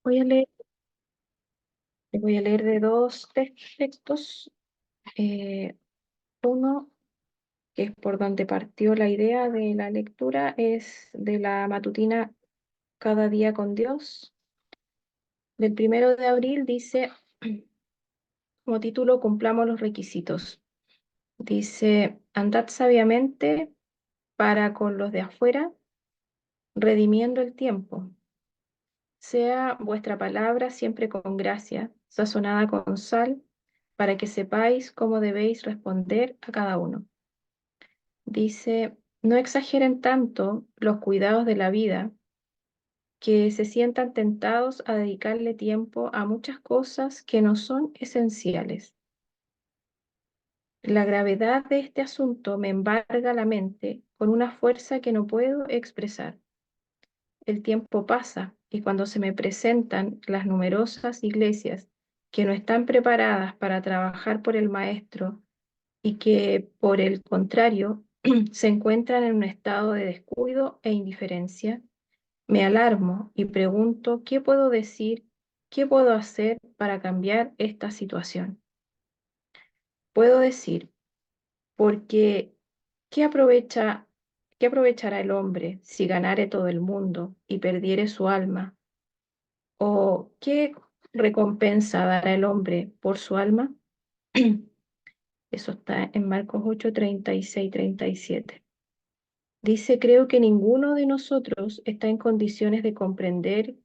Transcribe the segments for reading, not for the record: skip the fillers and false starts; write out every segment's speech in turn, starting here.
Voy a leer, voy a leer de dos textos. Eh, Uno, que es por donde partió la idea de la lectura, es de la matutina Cada día con Dios. Del 1 de abril dice, como título, cumplamos los requisitos. Dice, andad sabiamente para con los de afuera, redimiendo el tiempo. Sea vuestra palabra siempre con gracia, sazonada con sal, para que sepáis cómo debéis responder a cada uno. Dice, no exageren tanto los cuidados de la vida, que se sientan tentados a dedicarle tiempo a muchas cosas que no son esenciales. La gravedad de este asunto me embarga la mente con una fuerza que no puedo expresar. El tiempo pasa y cuando se me presentan las numerosas iglesias que no están preparadas para trabajar por el Maestro y que, por el contrario, se encuentran en un estado de descuido e indiferencia, me alarmo y pregunto qué puedo decir, qué puedo hacer para cambiar esta situación. Puedo decir, porque ¿qué aprovecha, qué aprovechará el hombre si ganare todo el mundo y perdiere su alma? ¿O qué recompensa dará el hombre por su alma? Eso está en Marcos 8, 36, 37. Dice, creo que ninguno de nosotros está en condiciones de comprender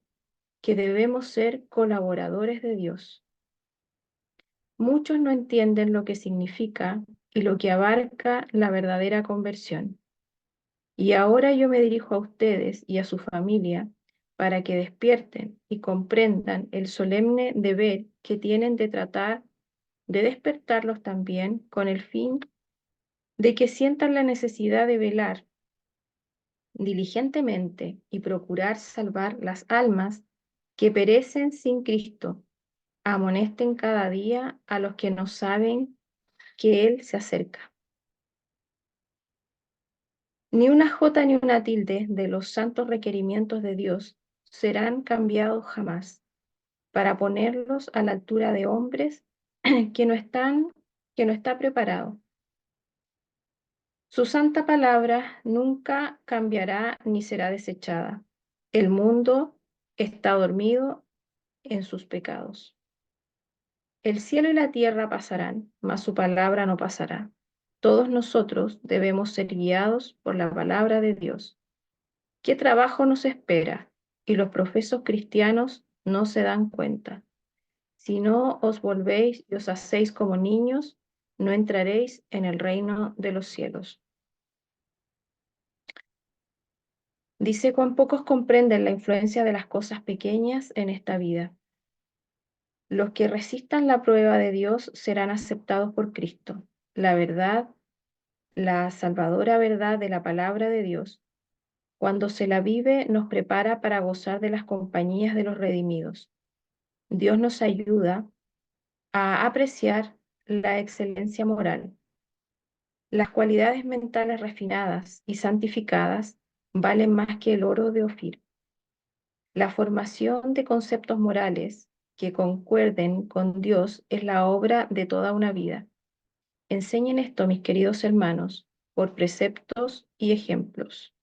que debemos ser colaboradores de Dios. Muchos no entienden lo que significa y lo que abarca la verdadera conversión. Y ahora yo me dirijo a ustedes y a su familia para que despierten y comprendan el solemne deber que tienen de tratar de despertarlos también con el fin de que sientan la necesidad de velar diligentemente y procurar salvar las almas que perecen sin Cristo. Amonesten cada día a los que no saben que Él se acerca. Ni una jota ni una tilde de los santos requerimientos de Dios serán cambiados jamás para ponerlos a la altura de hombres que no están, que no está preparado. Su santa palabra nunca cambiará ni será desechada. El mundo está dormido en sus pecados. El cielo y la tierra pasarán, mas su palabra no pasará. Todos nosotros debemos ser guiados por la palabra de Dios. ¿Qué trabajo nos espera? Y los profesos cristianos no se dan cuenta. Si no os volvéis y os hacéis como niños, no entraréis en el reino de los cielos. Dice cuán pocos comprenden la influencia de las cosas pequeñas en esta vida. Los que resistan la prueba de Dios serán aceptados por Cristo. La verdad, la salvadora verdad de la palabra de Dios, cuando se la vive, nos prepara para gozar de las compañías de los redimidos. Dios nos ayuda a apreciar la excelencia moral. Las cualidades mentales refinadas y santificadas valen más que el oro de Ofir. La formación de conceptos morales que concuerden con Dios es la obra de toda una vida. Enseñen esto, mis queridos hermanos, por preceptos y ejemplos.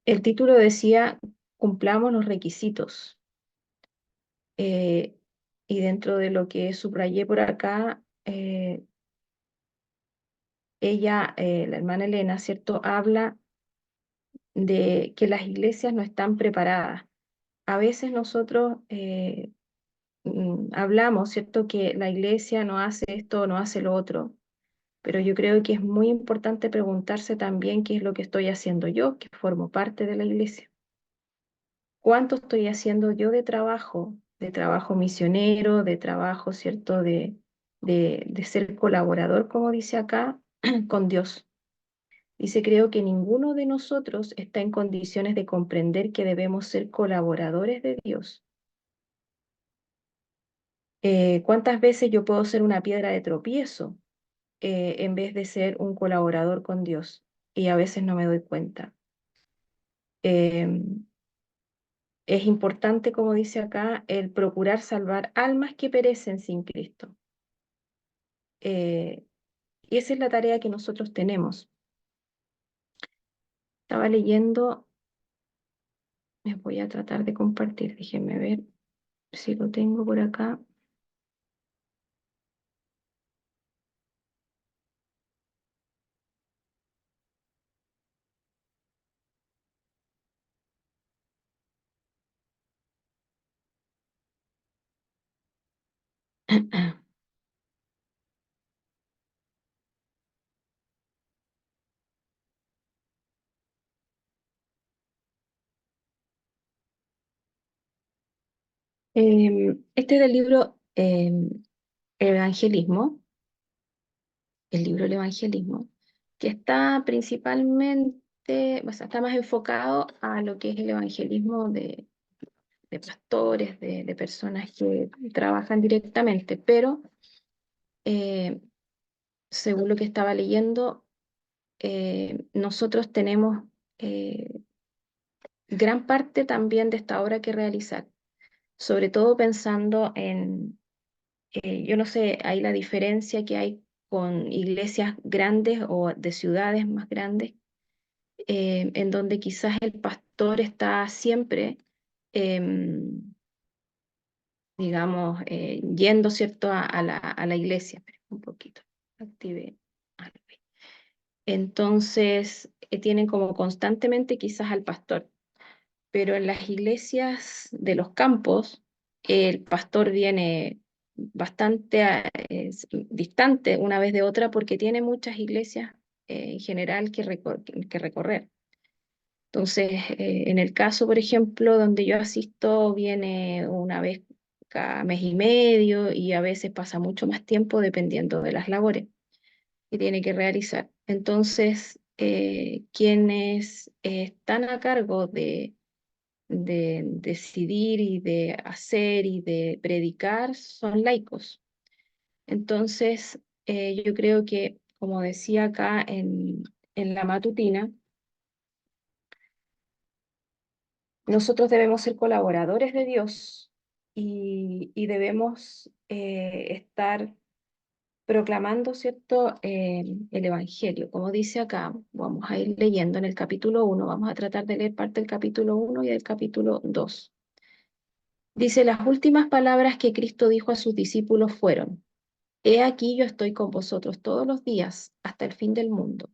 El título decía, cumplamos los requisitos. Eh, y dentro de lo que subrayé por acá, la hermana Elena, ¿cierto? Habla de que las iglesias no están preparadas. A veces nosotros hablamos, ¿cierto? Que la iglesia no hace esto, no hace lo otro, pero yo creo que es muy importante preguntarse también qué es lo que estoy haciendo yo, que formo parte de la iglesia. ¿Cuánto estoy haciendo yo de trabajo misionero, de trabajo, ¿cierto? De ser colaborador, como dice acá, con Dios. Dice, creo que ninguno de nosotros está en condiciones de comprender que debemos ser colaboradores de Dios. ¿Cuántas veces yo puedo ser una piedra de tropiezo en vez de ser un colaborador con Dios? Y a veces no me doy cuenta. Es importante, como dice acá, el procurar salvar almas que perecen sin Cristo. Y esa es la tarea que nosotros tenemos. Estaba leyendo, les voy a tratar de compartir, déjenme ver si lo tengo por acá. Este es del libro Evangelismo, el libro del Evangelismo, que está principalmente, o sea, está más enfocado a lo que es el evangelismo de pastores, de personas que trabajan directamente, pero eh, según lo que estaba leyendo, nosotros tenemos gran parte también de esta obra que realizar, sobre todo pensando en, yo no sé, hay la diferencia que hay con iglesias grandes o de ciudades más grandes, en donde quizás el pastor está siempre, em, digamos, yendo, ¿cierto?, a la iglesia. Espera un poquito, active algo ahí. Entonces, tienen como constantemente quizás al pastor, pero en las iglesias de los campos, el pastor viene bastante distante una vez de otra porque tiene muchas iglesias en general que recorrer. Entonces, en el caso, por ejemplo, donde yo asisto, viene una vez cada mes y medio y a veces pasa mucho más tiempo dependiendo de las labores que tiene que realizar. Entonces, quienes están a cargo de decidir y de hacer y de predicar son laicos. Entonces, yo creo que, como decía acá en la matutina, nosotros debemos ser colaboradores de Dios y debemos estar proclamando, ¿cierto?, el Evangelio. Como dice acá, vamos a ir leyendo en el capítulo 1, vamos a tratar de leer parte del capítulo 1 y del capítulo 2. Dice, las últimas palabras que Cristo dijo a sus discípulos fueron, He aquí yo estoy con vosotros todos los días hasta el fin del mundo.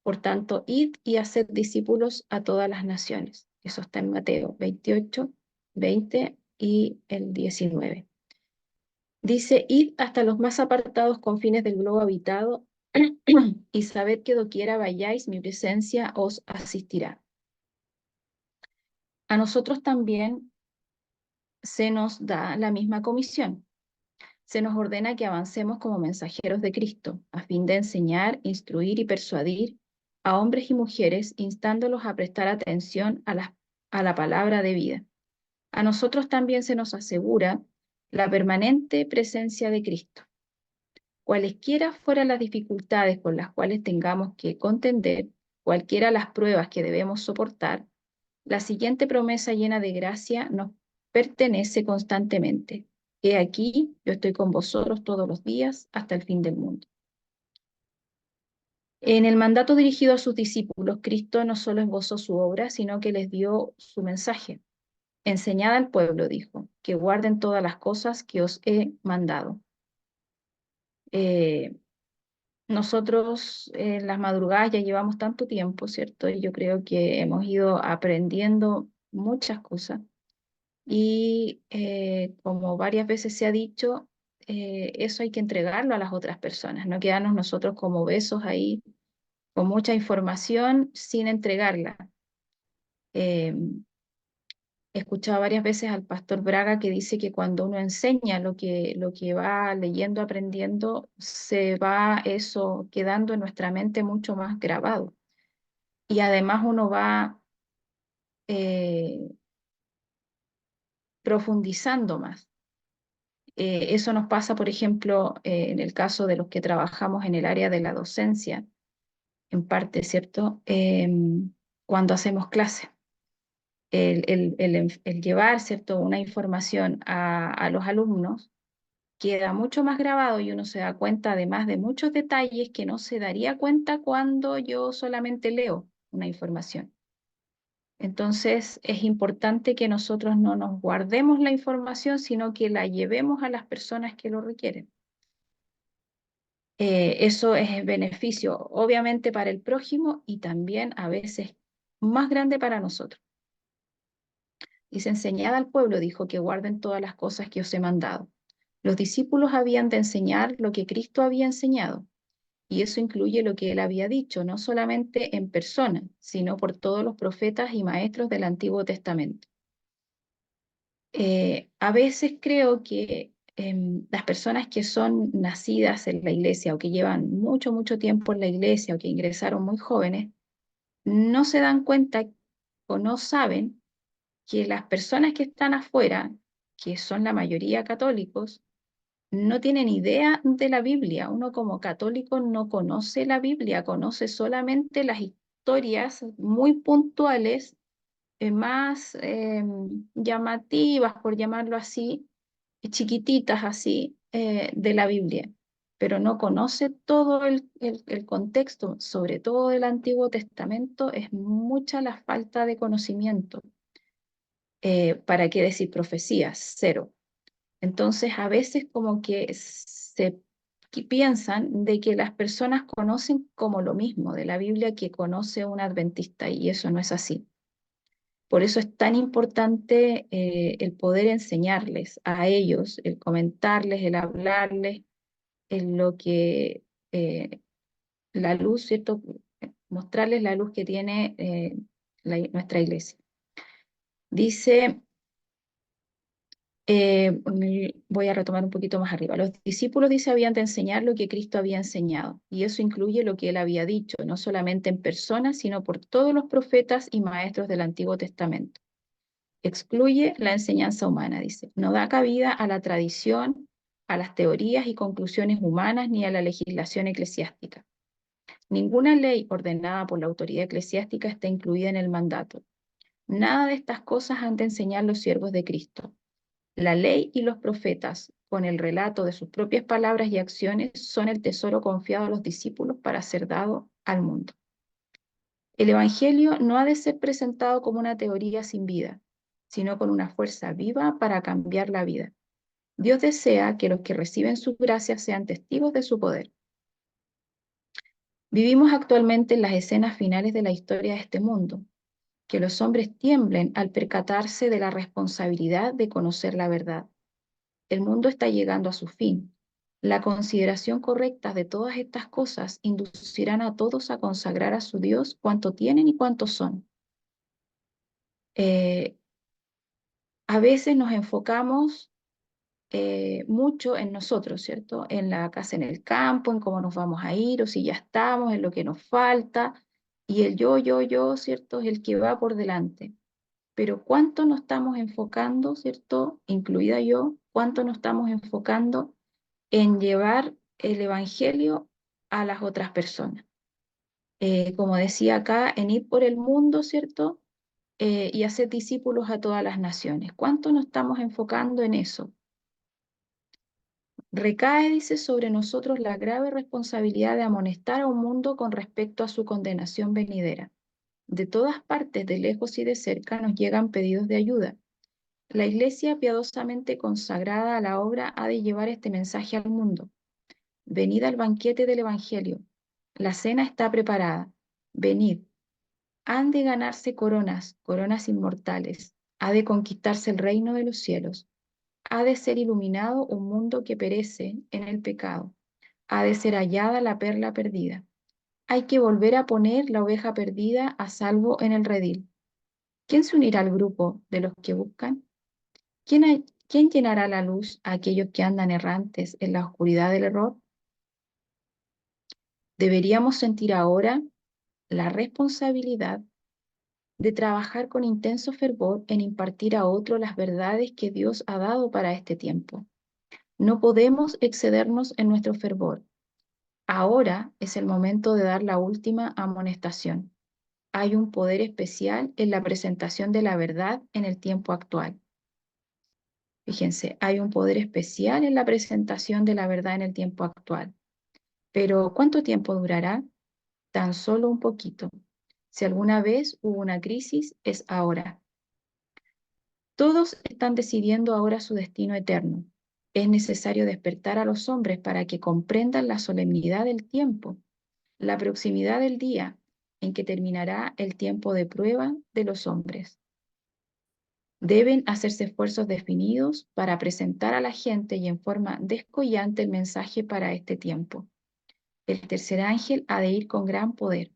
Por tanto, id y haced discípulos a todas las naciones. Eso está en Mateo 28, 20 y el 19. Dice, id hasta los más apartados confines del globo habitado y sabed que doquiera vayáis, mi presencia os asistirá. A nosotros también se nos da la misma comisión. Se nos ordena que avancemos como mensajeros de Cristo, a fin de enseñar, instruir y persuadir a hombres y mujeres, instándolos a prestar atención a la palabra de vida. A nosotros también se nos asegura la permanente presencia de Cristo. Cualesquiera fueran las dificultades con las cuales tengamos que contender, cualquiera las pruebas que debemos soportar, la siguiente promesa llena de gracia nos pertenece constantemente. He aquí, yo estoy con vosotros todos los días hasta el fin del mundo. En el mandato dirigido a sus discípulos, Cristo no solo esbozó su obra, sino que les dio su mensaje. Enseñad al pueblo, dijo, que guarden todas las cosas que os he mandado. Eh, Nosotros en las madrugadas ya llevamos tanto tiempo, ¿cierto? Y yo creo que hemos ido aprendiendo muchas cosas. Y como varias veces se ha dicho, eso hay que entregarlo a las otras personas, no quedarnos nosotros como besos ahí con mucha información sin entregarla. Eh, He escuchado varias veces al pastor Braga que dice que cuando uno enseña lo que va leyendo, aprendiendo, se va eso quedando en nuestra mente mucho más grabado. Y además uno va eh, profundizando más. Eso nos pasa, por ejemplo, en el caso de los que trabajamos en el área de la docencia, en parte, ¿cierto? Cuando hacemos clases. el llevar, ¿cierto?, una información a los alumnos, queda mucho más grabado y uno se da cuenta además de muchos detalles que no se daría cuenta cuando yo solamente leo una información. Entonces es importante que nosotros no nos guardemos la información, sino que la llevemos a las personas que lo requieren. Eso es beneficio, obviamente, para el prójimo y también a veces más grande para nosotros. Dice, enseñad al pueblo, dijo, que guarden todas las cosas que os he mandado. Los discípulos habían de enseñar lo que Cristo había enseñado, y eso incluye lo que él había dicho, no solamente en persona, sino por todos los profetas y maestros del Antiguo Testamento. A veces creo que las personas que son nacidas en la iglesia o que llevan mucho, mucho tiempo en la iglesia o que ingresaron muy jóvenes, no se dan cuenta o no saben que las personas que están afuera, que son la mayoría católicos, no tienen idea de la Biblia. Uno como católico no conoce la Biblia, conoce solamente las historias muy puntuales, más llamativas, por llamarlo así, chiquititas así, de la Biblia, pero no conoce todo el contexto, sobre todo del Antiguo Testamento. Es mucha la falta de conocimiento. ¿Para qué decir profecías? Cero. Entonces, a veces como que piensan de que las personas conocen como lo mismo de la Biblia que conoce un adventista, y eso no es así. Por eso es tan importante el poder enseñarles a ellos, el comentarles, el hablarles, en lo que la luz, ¿cierto? Mostrarles la luz que tiene nuestra iglesia. Dice, voy a retomar un poquito más arriba. Los discípulos, dice, habían de enseñar lo que Cristo había enseñado, y eso incluye lo que él había dicho, no solamente en persona, sino por todos los profetas y maestros del Antiguo Testamento. Excluye la enseñanza humana, dice. No da cabida a la tradición, a las teorías y conclusiones humanas, ni a la legislación eclesiástica. Ninguna ley ordenada por la autoridad eclesiástica está incluida en el mandato. Nada de estas cosas han de enseñar los siervos de Cristo. La ley y los profetas, con el relato de sus propias palabras y acciones, son el tesoro confiado a los discípulos para ser dado al mundo. El Evangelio no ha de ser presentado como una teoría sin vida, sino con una fuerza viva para cambiar la vida. Dios desea que los que reciben su gracia sean testigos de su poder. Vivimos actualmente en las escenas finales de la historia de este mundo. Que los hombres tiemblen al percatarse de la responsabilidad de conocer la verdad. El mundo está llegando a su fin. La consideración correcta de todas estas cosas inducirán a todos a consagrar a su Dios cuanto tienen y cuanto son. A veces nos enfocamos mucho en nosotros, ¿cierto? En la casa, en el campo, en cómo nos vamos a ir o si ya estamos, en lo que nos falta. Y el yo, ¿cierto? Es el que va por delante. Pero ¿cuánto nos estamos enfocando, ¿cierto? Incluida yo, ¿cuánto nos estamos enfocando en llevar el Evangelio a las otras personas? Como decía acá, en ir por el mundo, ¿cierto? Y hacer discípulos a todas las naciones. ¿Cuánto nos estamos enfocando en eso? Recae, dice, sobre nosotros la grave responsabilidad de amonestar a un mundo con respecto a su condenación venidera. De todas partes, de lejos y de cerca, nos llegan pedidos de ayuda. La Iglesia piadosamente consagrada a la obra ha de llevar este mensaje al mundo. Venid al banquete del Evangelio. La cena está preparada. Venid. Han de ganarse coronas, coronas inmortales. Ha de conquistarse el reino de los cielos. Ha de ser iluminado un mundo que perece en el pecado. Ha de ser hallada la perla perdida. Hay que volver a poner la oveja perdida a salvo en el redil. ¿Quién se unirá al grupo de los que buscan? ¿Quién llenará la luz a aquellos que andan errantes en la oscuridad del error? Deberíamos sentir ahora la responsabilidad de trabajar con intenso fervor en impartir a otros las verdades que Dios ha dado para este tiempo. No podemos excedernos en nuestro fervor. Ahora es el momento de dar la última amonestación. hay un poder especial en la presentación de la verdad en el tiempo actual. Fíjense, hay un poder especial en la presentación de la verdad en el tiempo actual. Pero ¿cuánto tiempo durará? Tan solo un poquito. Si alguna vez hubo una crisis, es ahora. Todos están decidiendo ahora su destino eterno. Es necesario despertar a los hombres para que comprendan la solemnidad del tiempo, la proximidad del día en que terminará el tiempo de prueba de los hombres. Deben hacerse esfuerzos definidos para presentar a la gente y en forma descollante el mensaje para este tiempo. El tercer ángel ha de ir con gran poder.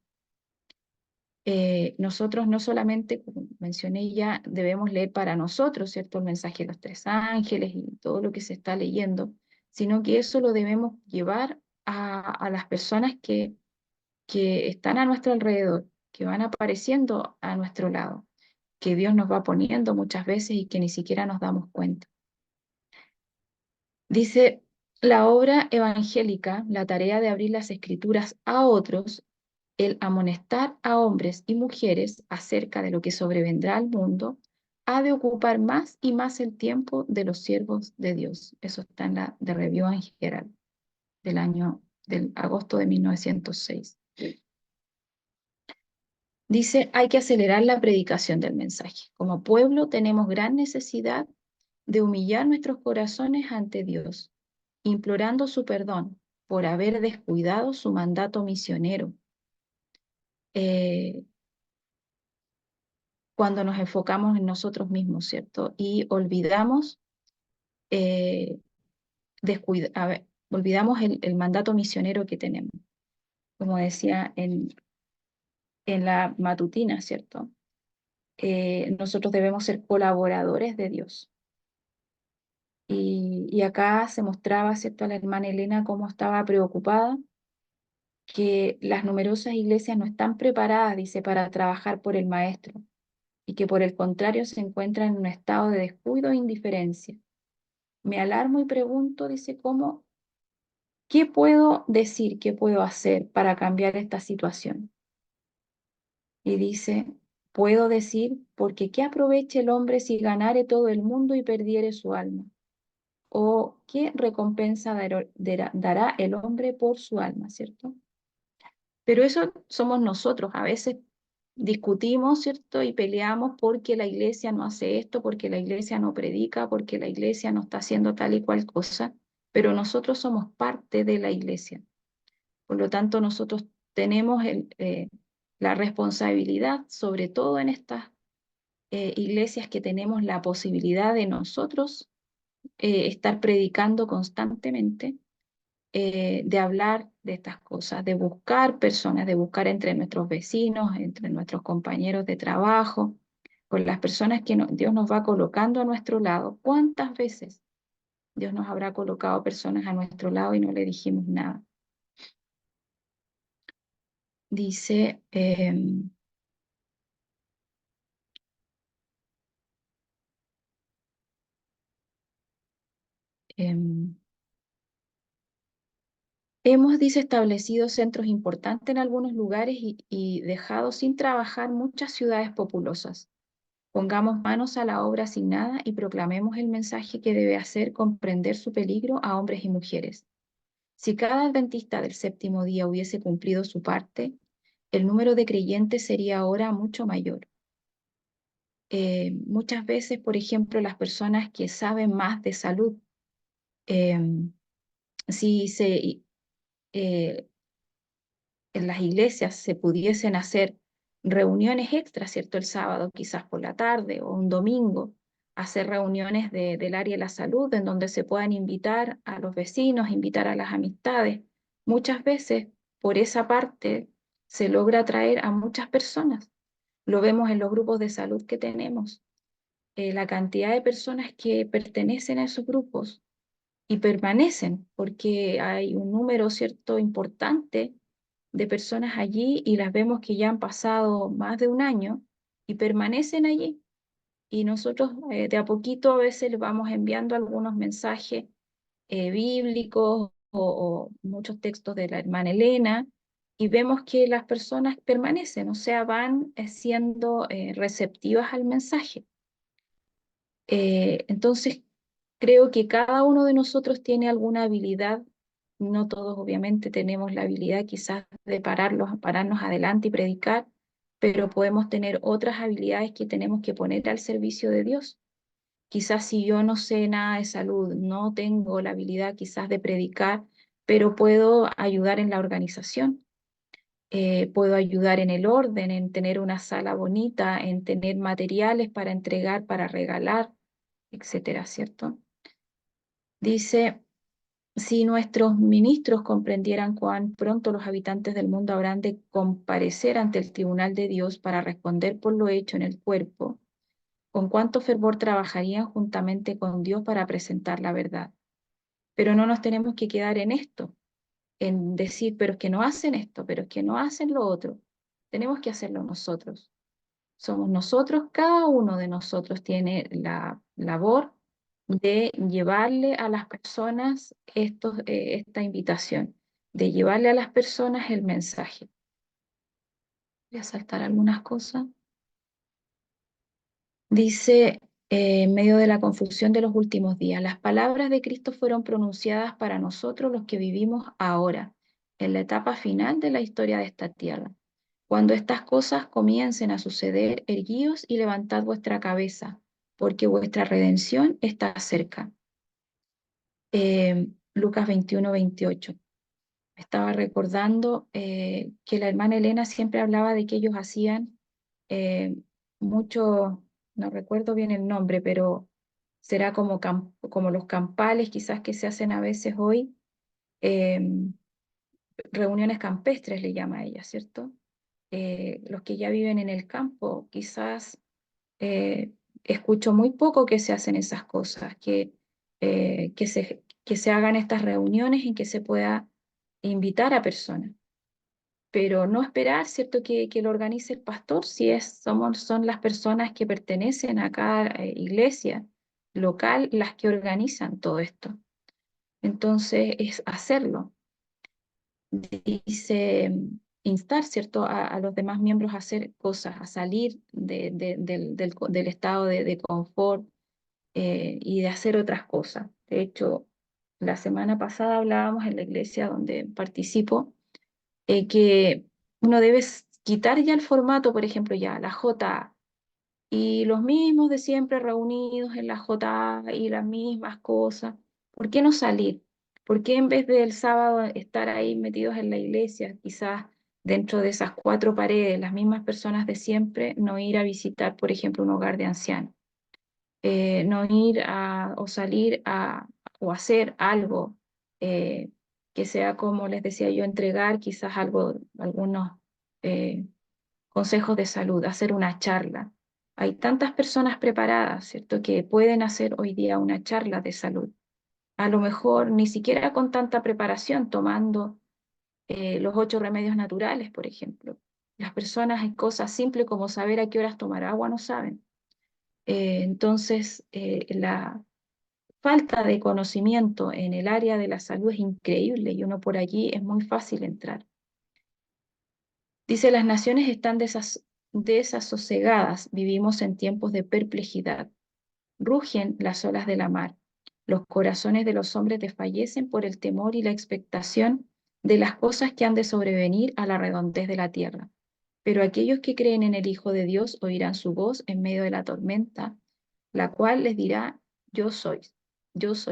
Nosotros no solamente, como mencioné ya, debemos leer para nosotros, ¿cierto? El mensaje de los tres ángeles y todo lo que se está leyendo, sino que eso lo debemos llevar a las personas que están a nuestro alrededor, que van apareciendo a nuestro lado, que Dios nos va poniendo muchas veces y que ni siquiera nos damos cuenta. Dice, la obra evangélica, la tarea de abrir las escrituras a otros, el amonestar a hombres y mujeres acerca de lo que sobrevendrá al mundo, ha de ocupar más y más el tiempo de los siervos de Dios. Eso está en la de Review en General del agosto de 1906. Dice, hay que acelerar la predicación del mensaje. Como pueblo tenemos gran necesidad de humillar nuestros corazones ante Dios, implorando su perdón por haber descuidado su mandato misionero. Cuando nos enfocamos en nosotros mismos, ¿cierto? Y olvidamos, eh, olvidamos el mandato misionero que tenemos. Como decía en la matutina, ¿cierto? Nosotros debemos ser colaboradores de Dios. Y acá se mostraba, ¿cierto?, a la hermana Elena cómo estaba preocupada, que las numerosas iglesias no están preparadas, dice, para trabajar por el maestro, y que por el contrario se encuentran en un estado de descuido e indiferencia. Me alarmo y pregunto, dice, ¿qué puedo decir, qué puedo hacer para cambiar esta situación? Y dice, puedo decir, porque ¿qué aproveche el hombre si ganare todo el mundo y perdiere su alma? ¿O qué recompensa dará el hombre por su alma, cierto? Pero eso somos nosotros. A veces discutimos, ¿cierto? Y peleamos porque la iglesia no hace esto, porque la iglesia no predica, porque la iglesia no está haciendo tal y cual cosa, pero nosotros somos parte de la iglesia. Por lo tanto, nosotros tenemos la responsabilidad, sobre todo en estas iglesias que tenemos la posibilidad de nosotros estar predicando constantemente, de hablar de estas cosas, de buscar personas, de buscar entre nuestros vecinos, entre nuestros compañeros de trabajo, con las personas que Dios nos va colocando a nuestro lado. ¿Cuántas veces Dios nos habrá colocado personas a nuestro lado y no le dijimos nada? Dice, hemos, dice, establecido centros importantes en algunos lugares y dejado sin trabajar muchas ciudades populosas. Pongamos manos a la obra asignada y proclamemos el mensaje que debe hacer comprender su peligro a hombres y mujeres. Si cada adventista del séptimo día hubiese cumplido su parte, el número de creyentes sería ahora mucho mayor. Muchas veces, por ejemplo, las personas que saben más de salud, eh, si en las iglesias se pudiesen hacer reuniones extras, ¿cierto? El sábado, quizás por la tarde o un domingo, hacer reuniones del área de la salud en donde se puedan invitar a los vecinos, invitar a las amistades. Muchas veces por esa parte se logra atraer a muchas personas. Lo vemos en los grupos de salud que tenemos. La cantidad de personas que pertenecen a esos grupos y permanecen, porque hay un número, ¿cierto?, importante de personas allí y las vemos que ya han pasado más de un año y permanecen allí. Y nosotros de a poquito a veces les vamos enviando algunos mensajes bíblicos o muchos textos de la hermana Elena y vemos que las personas permanecen, o sea, van siendo receptivas al mensaje. Entonces, creo que cada uno de nosotros tiene alguna habilidad, no todos obviamente tenemos la habilidad quizás de pararnos adelante y predicar, pero podemos tener otras habilidades que tenemos que poner al servicio de Dios. Quizás si yo no sé nada de salud, no tengo la habilidad quizás de predicar, pero puedo ayudar en la organización, puedo ayudar en el orden, en tener una sala bonita, en tener materiales para entregar, para regalar, etcétera, ¿cierto? Dice, si nuestros ministros comprendieran cuán pronto los habitantes del mundo habrán de comparecer ante el tribunal de Dios para responder por lo hecho en el cuerpo, con cuánto fervor trabajarían juntamente con Dios para presentar la verdad. Pero no nos tenemos que quedar en esto, en decir, pero es que no hacen esto, pero es que no hacen lo otro. Tenemos que hacerlo nosotros. Somos nosotros, cada uno de nosotros tiene la labor de llevarle a las personas esta invitación, de llevarle a las personas el mensaje. Voy a saltar algunas cosas. Dice, en medio de la confusión de los últimos días, las palabras de Cristo fueron pronunciadas para nosotros los que vivimos ahora, en la etapa final de la historia de esta tierra. Cuando estas cosas comiencen a suceder, erguíos y levantad vuestra cabeza, porque vuestra redención está cerca. Lucas 21-28. Estaba recordando que la hermana Elena siempre hablaba de que ellos hacían eh, mucho, no recuerdo bien el nombre, pero será como los campales quizás que se hacen a veces hoy, eh, reuniones campestres le llama a ella, ¿cierto? Los que ya viven en el campo, quizás eh, escucho muy poco que se hacen esas cosas, que se hagan estas reuniones en que se pueda invitar a personas, pero no esperar, ¿cierto?, que lo organice el pastor si son las personas que pertenecen a cada iglesia local las que organizan todo esto. Entonces, es hacerlo. Dice, instar, ¿cierto?, a los demás miembros a hacer cosas, a salir del estado de confort y de hacer otras cosas. De hecho, la semana pasada hablábamos en la iglesia donde participo que uno debe quitar ya el formato, por ejemplo, ya la JA, y los mismos de siempre reunidos en la JA y las mismas cosas. ¿Por qué no salir? ¿Por qué en vez del sábado estar ahí metidos en la iglesia, quizás dentro de esas cuatro paredes, las mismas personas de siempre, no ir a visitar, por ejemplo, un hogar de ancianos? No ir o salir o hacer algo eh, que sea, como les decía yo, entregar quizás algunos eh, consejos de salud, hacer una charla. Hay tantas personas preparadas, ¿cierto?, que pueden hacer hoy día una charla de salud. A lo mejor ni siquiera con tanta preparación, tomando los 8 remedios naturales, por ejemplo. Las personas en cosas simples como saber a qué horas tomar agua no saben. Entonces, la falta de conocimiento en el área de la salud es increíble y uno por allí es muy fácil entrar. Dice, las naciones están desasosegadas, vivimos en tiempos de perplejidad. Rugen las olas de la mar. Los corazones de los hombres desfallecen por el temor y la expectación de las cosas que han de sobrevenir a la redondez de la tierra. Pero aquellos que creen en el Hijo de Dios oirán su voz en medio de la tormenta, la cual les dirá, yo soy,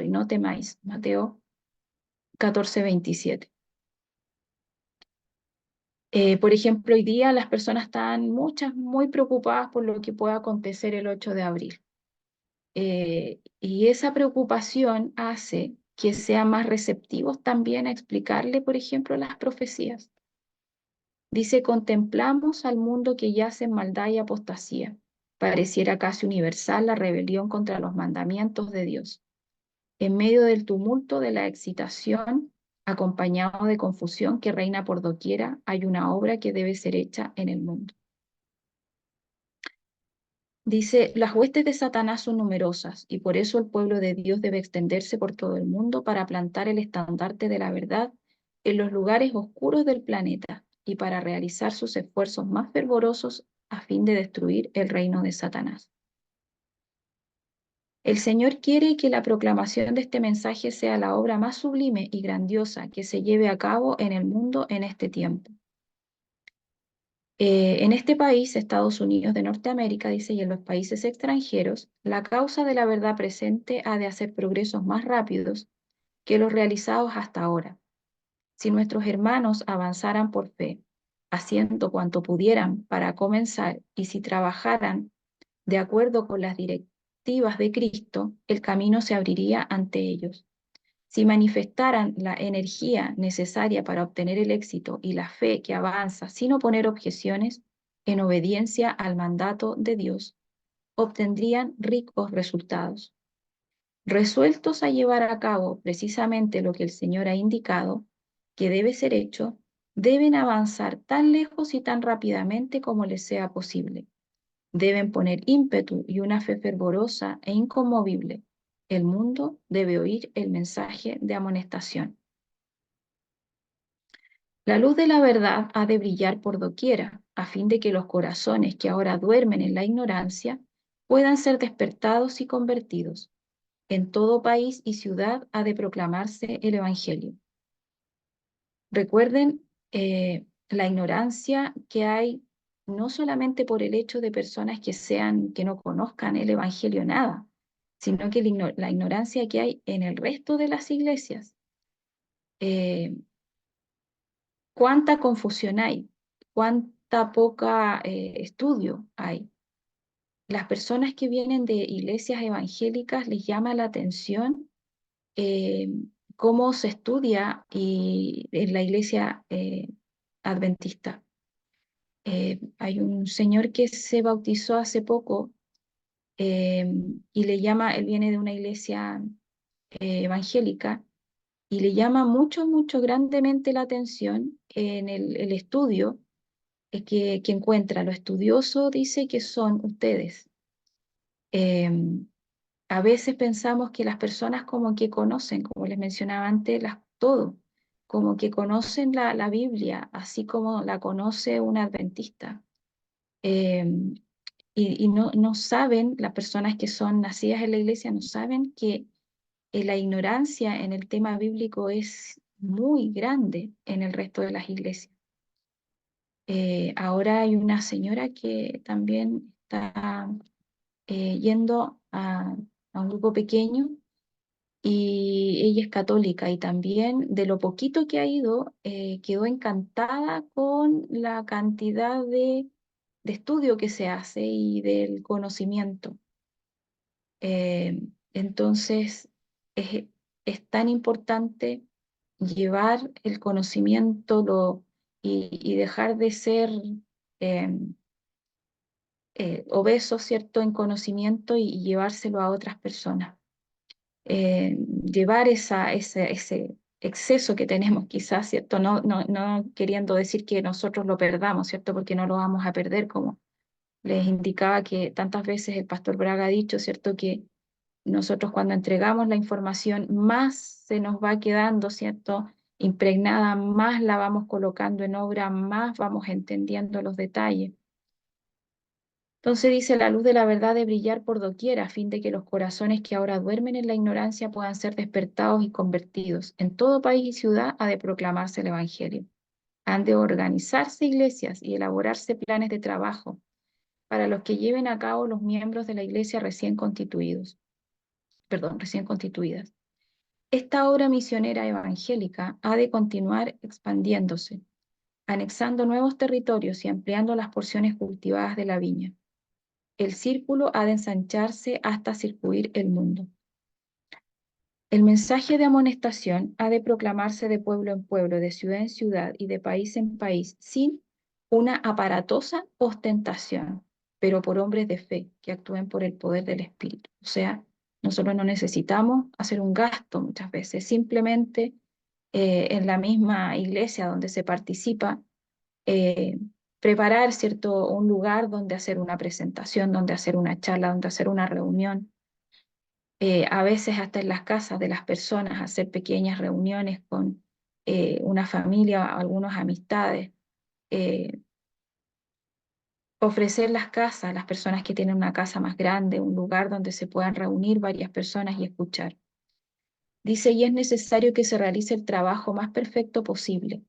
no temáis. Mateo 14:27. Por ejemplo, hoy día las personas están muchas muy preocupadas por lo que pueda acontecer el 8 de abril. Y esa preocupación hace que sean más receptivos también a explicarle, por ejemplo, las profecías. Dice, contemplamos al mundo que yace en maldad y apostasía. Pareciera casi universal la rebelión contra los mandamientos de Dios. En medio del tumulto de la excitación, acompañado de confusión que reina por doquiera, hay una obra que debe ser hecha en el mundo. Dice, las huestes de Satanás son numerosas y por eso el pueblo de Dios debe extenderse por todo el mundo para plantar el estandarte de la verdad en los lugares oscuros del planeta y para realizar sus esfuerzos más fervorosos a fin de destruir el reino de Satanás. El Señor quiere que la proclamación de este mensaje sea la obra más sublime y grandiosa que se lleve a cabo en el mundo en este tiempo. En este país, Estados Unidos de Norteamérica, dice, y en los países extranjeros, la causa de la verdad presente ha de hacer progresos más rápidos que los realizados hasta ahora. Si nuestros hermanos avanzaran por fe, haciendo cuanto pudieran para comenzar, y si trabajaran de acuerdo con las directivas de Cristo, el camino se abriría ante ellos. Si manifestaran la energía necesaria para obtener el éxito y la fe que avanza sin oponer objeciones, en obediencia al mandato de Dios, obtendrían ricos resultados. Resueltos a llevar a cabo precisamente lo que el Señor ha indicado que debe ser hecho, deben avanzar tan lejos y tan rápidamente como les sea posible. Deben poner ímpetu y una fe fervorosa e inconmovible. El mundo debe oír el mensaje de amonestación. La luz de la verdad ha de brillar por doquiera, a fin de que los corazones que ahora duermen en la ignorancia puedan ser despertados y convertidos. En todo país y ciudad ha de proclamarse el Evangelio. Recuerden la ignorancia que hay, no solamente por el hecho de personas que no conozcan el Evangelio nada, sino que la ignorancia que hay en el resto de las iglesias. ¿Cuánta confusión hay? ¿Cuánta poca estudio hay? Las personas que vienen de iglesias evangélicas les llama la atención eh, cómo se estudia en la iglesia adventista. Hay un señor que se bautizó hace poco eh, y él viene de una iglesia evangélica y le llama mucho, mucho, grandemente la atención en el estudio que encuentra. Lo estudioso dice que son ustedes. Em, A veces pensamos que las personas como que conocen, como les mencionaba antes, todo, como que conocen la Biblia, así como la conoce un adventista. Eh, y no saben, las personas que son nacidas en la iglesia no saben que la ignorancia en el tema bíblico es muy grande en el resto de las iglesias. Ahora hay una señora que también está yendo a un grupo pequeño y ella es católica y también de lo poquito que ha ido, quedó encantada con la cantidad de estudio que se hace y del conocimiento. Entonces, es, es tan importante llevar el conocimiento y dejar de ser eh, obesos, ¿cierto?, en conocimiento y llevárselo a otras personas. Llevar ese exceso que tenemos quizás, ¿cierto? No queriendo decir que nosotros lo perdamos, ¿cierto? Porque no lo vamos a perder, como les indicaba que tantas veces el pastor Braga ha dicho, ¿cierto? Que nosotros cuando entregamos la información más se nos va quedando, ¿cierto? Impregnada, más la vamos colocando en obra, más vamos entendiendo los detalles. Entonces dice, la luz de la verdad de brillar por doquier a fin de que los corazones que ahora duermen en la ignorancia puedan ser despertados y convertidos. En todo país y ciudad ha de proclamarse el Evangelio. Han de organizarse iglesias y elaborarse planes de trabajo para los que lleven a cabo los miembros de la iglesia recién constituidas. Esta obra misionera evangélica ha de continuar expandiéndose, anexando nuevos territorios y ampliando las porciones cultivadas de la viña. El círculo ha de ensancharse hasta circuir el mundo. El mensaje de amonestación ha de proclamarse de pueblo en pueblo, de ciudad en ciudad y de país en país, sin una aparatosa ostentación, pero por hombres de fe que actúen por el poder del Espíritu. O sea, nosotros no necesitamos hacer un gasto muchas veces, simplemente en la misma iglesia donde se participa, eh, preparar, ¿cierto?, un lugar donde hacer una presentación, donde hacer una charla, donde hacer una reunión. A veces hasta en las casas de las personas, hacer pequeñas reuniones con una familia, algunas amistades. eh, ofrecer las casas a las personas que tienen una casa más grande, un lugar donde se puedan reunir varias personas y escuchar. Dice, y es necesario que se realice el trabajo más perfecto posible.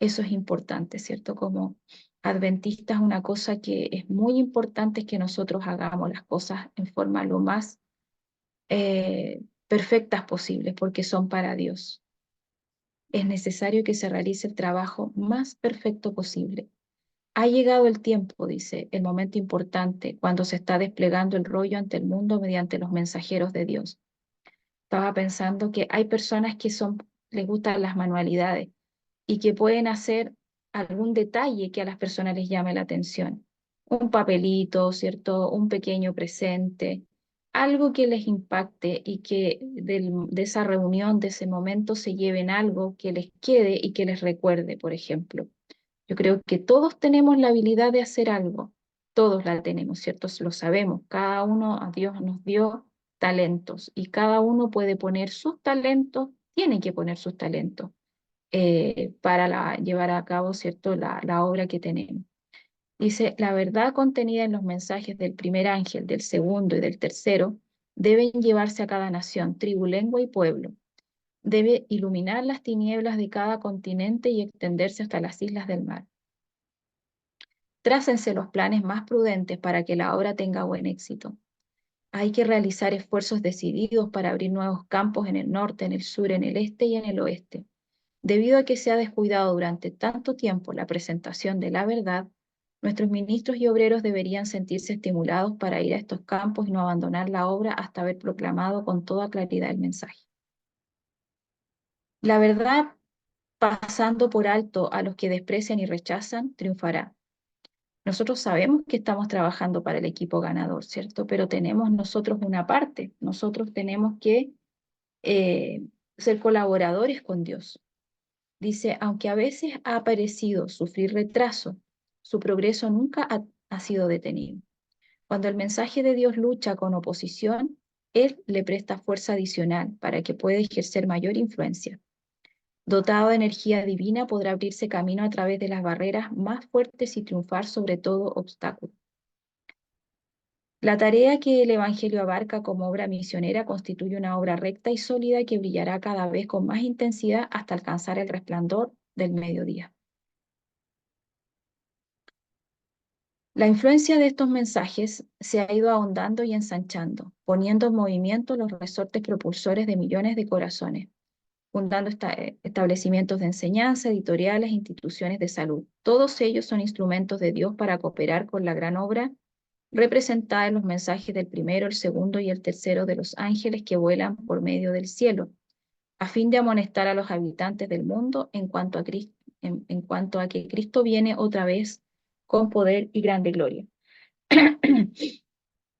Eso es importante, ¿cierto? Como adventistas, una cosa que es muy importante es que nosotros hagamos las cosas en forma lo más perfectas posibles, porque son para Dios. Es necesario que se realice el trabajo más perfecto posible. Ha llegado el tiempo, dice, el momento importante, cuando se está desplegando el rollo ante el mundo mediante los mensajeros de Dios. Estaba pensando que hay personas que les gustan las manualidades y que pueden hacer algún detalle que a las personas les llame la atención. Un papelito, ¿cierto? Un pequeño presente, algo que les impacte y que de esa reunión, de ese momento, se lleven algo que les quede y que les recuerde, por ejemplo. Yo creo que todos tenemos la habilidad de hacer algo, todos la tenemos, ¿cierto? Lo sabemos, cada uno, a Dios nos dio talentos y cada uno puede poner sus talentos, tiene que poner sus talentos para llevar a cabo, ¿cierto? La obra que tenemos. Dice, la verdad contenida en los mensajes del primer ángel, del segundo y del tercero, deben llevarse a cada nación, tribu, lengua y pueblo. Debe iluminar las tinieblas de cada continente y extenderse hasta las islas del mar. Trácense los planes más prudentes para que la obra tenga buen éxito. Hay que realizar esfuerzos decididos para abrir nuevos campos en el norte, en el sur, en el este y en el oeste. Debido a que se ha descuidado durante tanto tiempo la presentación de la verdad, nuestros ministros y obreros deberían sentirse estimulados para ir a estos campos y no abandonar la obra hasta haber proclamado con toda claridad el mensaje. La verdad, pasando por alto a los que desprecian y rechazan, triunfará. Nosotros sabemos que estamos trabajando para el equipo ganador, ¿cierto? Pero tenemos nosotros una parte, nosotros tenemos que ser colaboradores con Dios. Dice, aunque a veces ha parecido sufrir retraso, su progreso nunca ha sido detenido. Cuando el mensaje de Dios lucha con oposición, Él le presta fuerza adicional para que pueda ejercer mayor influencia. Dotado de energía divina, podrá abrirse camino a través de las barreras más fuertes y triunfar sobre todo obstáculo. La tarea que el Evangelio abarca como obra misionera constituye una obra recta y sólida que brillará cada vez con más intensidad hasta alcanzar el resplandor del mediodía. La influencia de estos mensajes se ha ido ahondando y ensanchando, poniendo en movimiento los resortes propulsores de millones de corazones, fundando establecimientos de enseñanza, editoriales e instituciones de salud. Todos ellos son instrumentos de Dios para cooperar con la gran obra representada en los mensajes del primero, el segundo y el tercero de los ángeles que vuelan por medio del cielo, a fin de amonestar a los habitantes del mundo en cuanto a que Cristo viene otra vez con poder y grande gloria.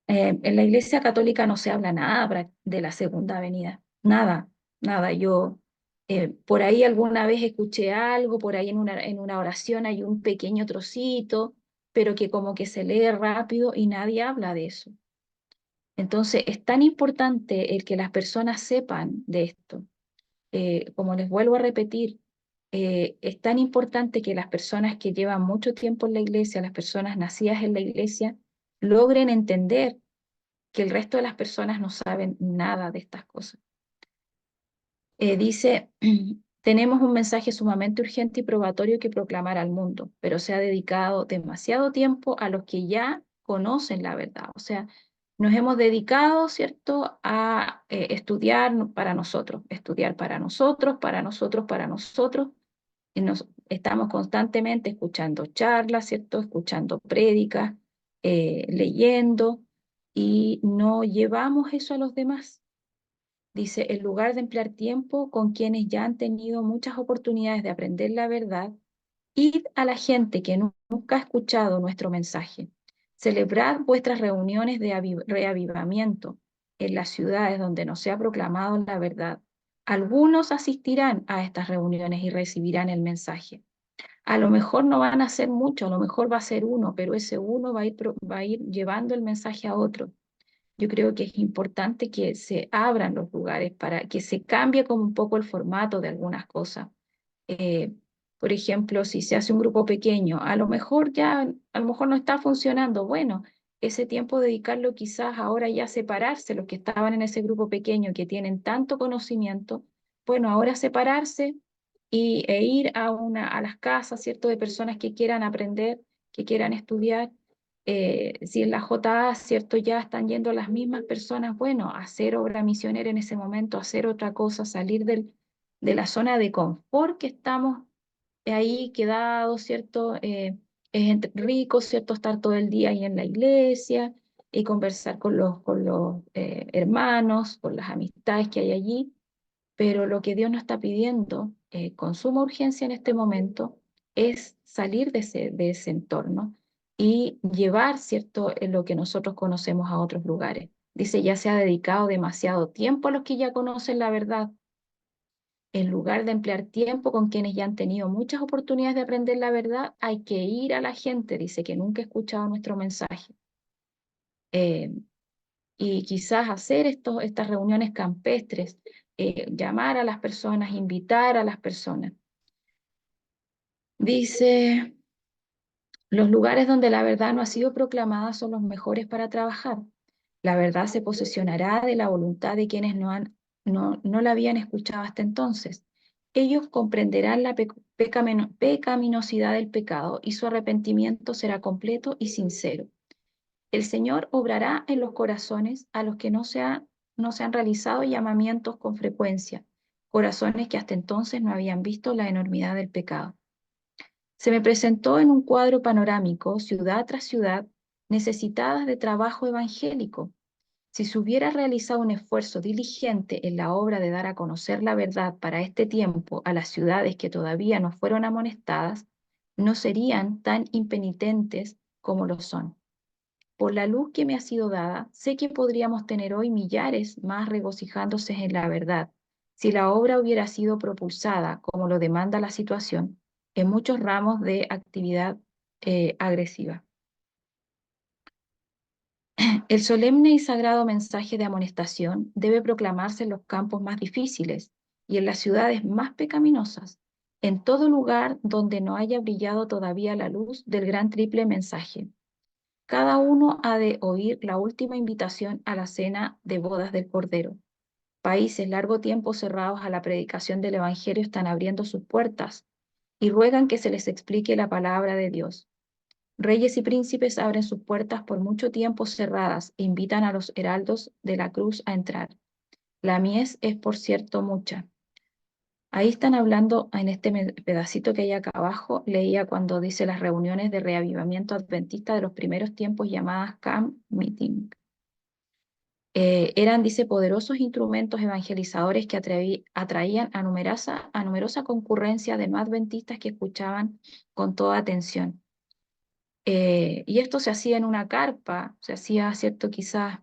En la Iglesia Católica no se habla nada de la segunda venida, nada, nada. Yo por ahí alguna vez escuché algo, por ahí en una oración hay un pequeño trocito, pero que como que se lee rápido y nadie habla de eso. Entonces es tan importante el que las personas sepan de esto. Como les vuelvo a repetir, es tan importante que las personas que llevan mucho tiempo en la iglesia, las personas nacidas en la iglesia, logren entender que el resto de las personas no saben nada de estas cosas. Dice, tenemos un mensaje sumamente urgente y probatorio que proclamar al mundo, pero se ha dedicado demasiado tiempo a los que ya conocen la verdad. O sea, nos hemos dedicado, ¿cierto?, a estudiar para nosotros, estudiar para nosotros, para nosotros, para nosotros. Y estamos constantemente escuchando charlas, ¿cierto?, escuchando prédicas, leyendo, y no llevamos eso a los demás. Dice, en lugar de emplear tiempo con quienes ya han tenido muchas oportunidades de aprender la verdad, id a la gente que nunca ha escuchado nuestro mensaje. Celebrad vuestras reuniones de reavivamiento en las ciudades donde no se ha proclamado la verdad. Algunos asistirán a estas reuniones y recibirán el mensaje. A lo mejor no van a ser muchos, a lo mejor va a ser uno, pero ese uno va a ir llevando el mensaje a otro. Yo creo que es importante que se abran los lugares para que se cambie como un poco el formato de algunas cosas. Eh, Por ejemplo, si se hace un grupo pequeño, a lo mejor no está funcionando. Bueno, ese tiempo dedicarlo quizás ahora ya a separarse, los que estaban en ese grupo pequeño que tienen tanto conocimiento, bueno, ahora separarse e ir a las casas, ¿cierto? De personas que quieran aprender, que quieran estudiar. Si en la JA, ¿cierto? Ya están yendo las mismas personas, bueno, hacer obra misionera en ese momento, hacer otra cosa, salir de la zona de confort que estamos ahí quedados, ¿cierto? Rico, ¿cierto? Estar todo el día ahí en la iglesia y conversar con los hermanos, con las amistades que hay allí, pero lo que Dios nos está pidiendo con suma urgencia en este momento es salir de ese entorno y llevar, ¿cierto?, lo que nosotros conocemos a otros lugares. Dice, ya se ha dedicado demasiado tiempo a los que ya conocen la verdad, en lugar de emplear tiempo con quienes ya han tenido muchas oportunidades de aprender la verdad, hay que ir a la gente, dice que nunca ha escuchado nuestro mensaje. Eh, y quizás hacer estas reuniones campestres, llamar a las personas, invitar a las personas. Dice, los lugares donde la verdad no ha sido proclamada son los mejores para trabajar. La verdad se posesionará de la voluntad de quienes no la habían escuchado hasta entonces. Ellos comprenderán la pecaminosidad del pecado y su arrepentimiento será completo y sincero. El Señor obrará en los corazones a los que no se han realizado llamamientos con frecuencia, corazones que hasta entonces no habían visto la enormidad del pecado. Se me presentó en un cuadro panorámico, ciudad tras ciudad, necesitadas de trabajo evangélico. Si se hubiera realizado un esfuerzo diligente en la obra de dar a conocer la verdad para este tiempo a las ciudades que todavía no fueron amonestadas, no serían tan impenitentes como lo son. Por la luz que me ha sido dada, sé que podríamos tener hoy millares más regocijándose en la verdad, si la obra hubiera sido propulsada, como lo demanda la situación, en muchos ramos de actividad agresiva. El solemne y sagrado mensaje de amonestación debe proclamarse en los campos más difíciles y en las ciudades más pecaminosas, en todo lugar donde no haya brillado todavía la luz del gran triple mensaje. Cada uno ha de oír la última invitación a la cena de bodas del Cordero. Países largo tiempo cerrados a la predicación del Evangelio están abriendo sus puertas y ruegan que se les explique la palabra de Dios. Reyes y príncipes abren sus puertas por mucho tiempo cerradas e invitan a los heraldos de la cruz a entrar. La mies es, por cierto, mucha. Ahí están hablando, en este pedacito que hay acá abajo, leía cuando dice las reuniones de reavivamiento adventista de los primeros tiempos llamadas camp meeting. Eran, dice, poderosos instrumentos evangelizadores que atraían a numerosa concurrencia de no adventistas que escuchaban con toda atención. Y esto se hacía en una carpa, se hacía, ¿cierto? Quizás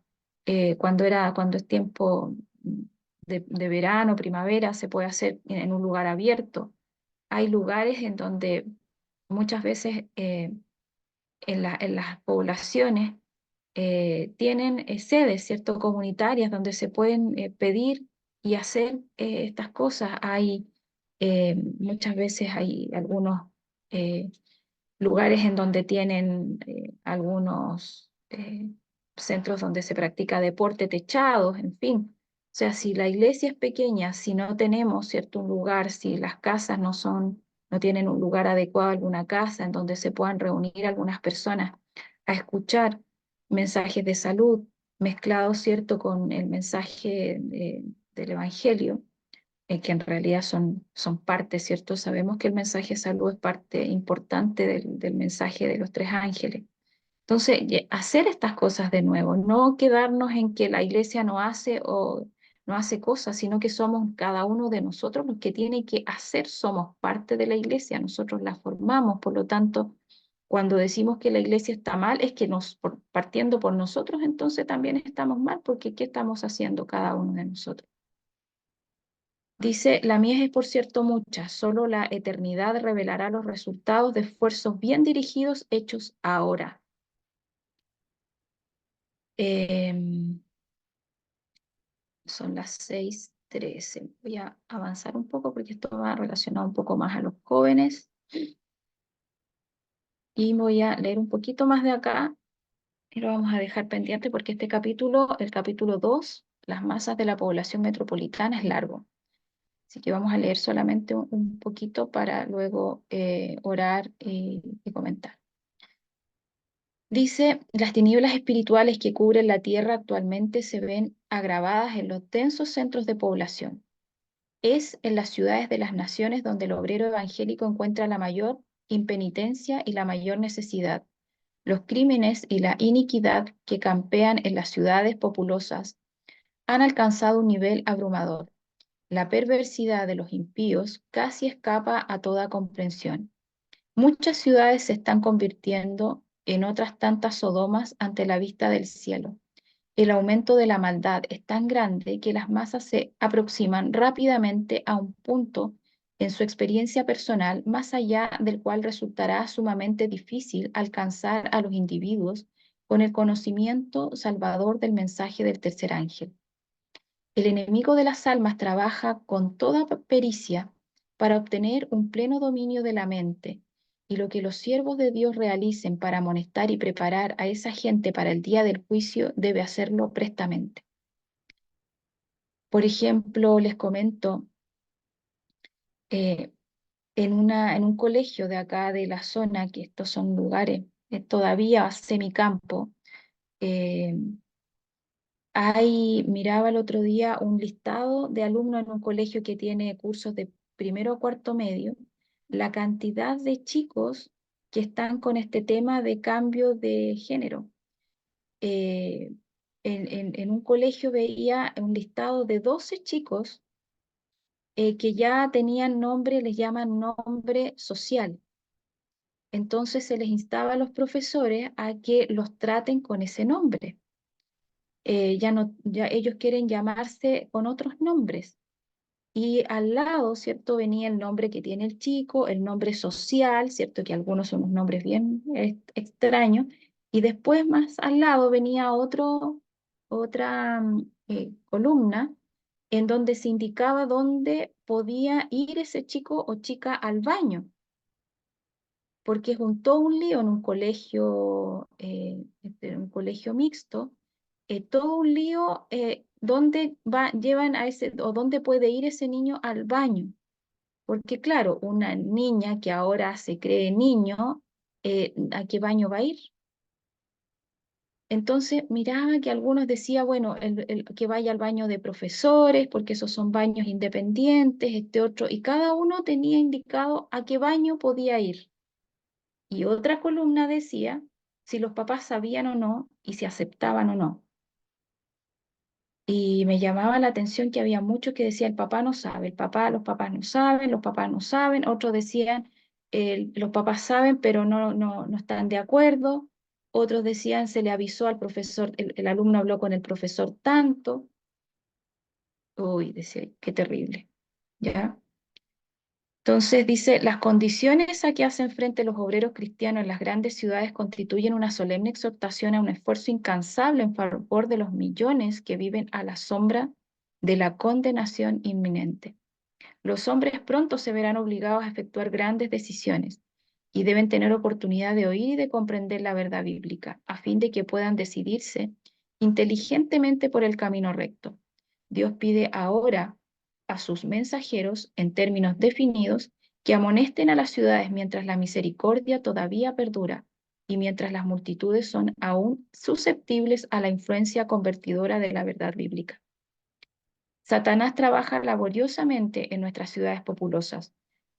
cuando es tiempo de verano, primavera, se puede hacer en un lugar abierto. Hay lugares en donde muchas veces en las poblaciones tienen sedes, ¿cierto? Comunitarias donde se pueden pedir y hacer estas cosas. Muchas veces hay algunos lugares en donde tienen algunos centros donde se practica deporte techados, en fin. O sea, si la iglesia es pequeña, si no tenemos cierto un lugar, si las casas no tienen un lugar adecuado, alguna casa en donde se puedan reunir algunas personas a escuchar mensajes de salud mezclados, cierto, con el mensaje del Evangelio, que en realidad son parte, ¿cierto? Sabemos que el mensaje de salud es parte importante del mensaje de los tres ángeles. Entonces, hacer estas cosas de nuevo, no quedarnos en que la iglesia no hace o no hace cosas, sino que somos cada uno de nosotros los que tiene que hacer, somos parte de la iglesia, nosotros la formamos, por lo tanto, cuando decimos que la iglesia está mal, es que partiendo por nosotros, entonces también estamos mal, porque ¿qué estamos haciendo cada uno de nosotros? Dice, la mies es por cierto mucha, solo la eternidad revelará los resultados de esfuerzos bien dirigidos hechos ahora. Son las 6:13. Voy a avanzar un poco porque esto va relacionado un poco más a los jóvenes. Y voy a leer un poquito más de acá y lo vamos a dejar pendiente porque este capítulo, el capítulo 2, las masas de la población metropolitana, es largo. Así que vamos a leer solamente un poquito para luego orar y comentar. Dice, las tinieblas espirituales que cubren la tierra actualmente se ven agravadas en los densos centros de población. Es en las ciudades de las naciones donde el obrero evangélico encuentra la mayor impenitencia y la mayor necesidad. Los crímenes y la iniquidad que campean en las ciudades populosas han alcanzado un nivel abrumador. La perversidad de los impíos casi escapa a toda comprensión. Muchas ciudades se están convirtiendo en otras tantas sodomas ante la vista del cielo. El aumento de la maldad es tan grande que las masas se aproximan rápidamente a un punto en su experiencia personal más allá del cual resultará sumamente difícil alcanzar a los individuos con el conocimiento salvador del mensaje del tercer ángel. El enemigo de las almas trabaja con toda pericia para obtener un pleno dominio de la mente, y lo que los siervos de Dios realicen para amonestar y preparar a esa gente para el día del juicio debe hacerlo prestamente. Por ejemplo, les comento, eh, en un colegio de acá de la zona, que estos son lugares todavía semicampo, eh, miraba el otro día un listado de alumnos en un colegio que tiene cursos de primero a cuarto medio, la cantidad de chicos que están con este tema de cambio de género. Eh, en un colegio veía un listado de 12 chicos que ya tenían nombre, les llaman nombre social. Entonces se les instaba a los profesores a que los traten con ese nombre. Ya no, ya ellos quieren llamarse con otros nombres. Y al lado, ¿cierto? Venía el nombre que tiene el chico, el nombre social, ¿cierto? Que algunos son unos nombres bien extraños. Y después más al lado venía otra columna en donde se indicaba dónde podía ir ese chico o chica al baño, porque es todo un lío en un colegio mixto, todo un lío dónde llevan a ese, o dónde puede ir ese niño al baño. Porque claro, una niña que ahora se cree niño, ¿a qué baño va a ir? Entonces miraba que algunos decían, bueno, que vaya al baño de profesores, porque esos son baños independientes, este otro, y cada uno tenía indicado a qué baño podía ir. Y otra columna decía si los papás sabían o no y si aceptaban o no. Y me llamaba la atención que había muchos que decían, el papá no sabe, los papás no saben, los papás no saben. Otros decían, los papás saben, pero no están de acuerdo. Otros decían, se le avisó al profesor, el alumno habló con el profesor tanto. Uy, decía, qué terrible, ¿ya? Entonces dice, las condiciones a que hacen frente los obreros cristianos en las grandes ciudades constituyen una solemne exhortación a un esfuerzo incansable en favor de los millones que viven a la sombra de la condenación inminente. Los hombres pronto se verán obligados a efectuar grandes decisiones y deben tener oportunidad de oír y de comprender la verdad bíblica, a fin de que puedan decidirse inteligentemente por el camino recto. Dios pide ahora a sus mensajeros, en términos definidos, que amonesten a las ciudades mientras la misericordia todavía perdura y mientras las multitudes son aún susceptibles a la influencia convertidora de la verdad bíblica. Satanás trabaja laboriosamente en nuestras ciudades populosas.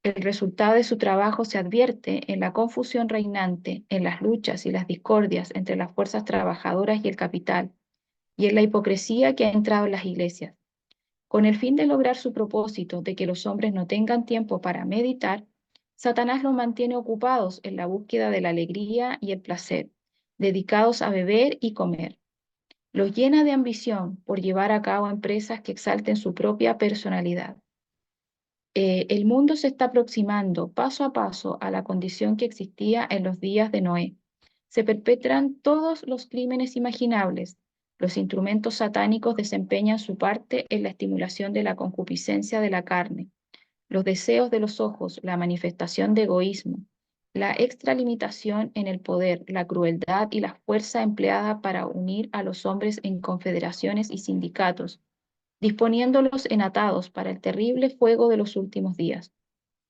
El resultado de su trabajo se advierte en la confusión reinante, en las luchas y las discordias entre las fuerzas trabajadoras y el capital, y en la hipocresía que ha entrado en las iglesias. Con el fin de lograr su propósito de que los hombres no tengan tiempo para meditar, Satanás los mantiene ocupados en la búsqueda de la alegría y el placer, dedicados a beber y comer. Los llena de ambición por llevar a cabo empresas que exalten su propia personalidad. El mundo se está aproximando paso a paso a la condición que existía en los días de Noé. Se perpetran todos los crímenes imaginables. Los instrumentos satánicos desempeñan su parte en la estimulación de la concupiscencia de la carne. los deseos de los ojos, la manifestación de egoísmo, la extralimitación en el poder, la crueldad y la fuerza empleada para unir a los hombres en confederaciones y sindicatos, disponiéndolos en atados para el terrible fuego de los últimos días.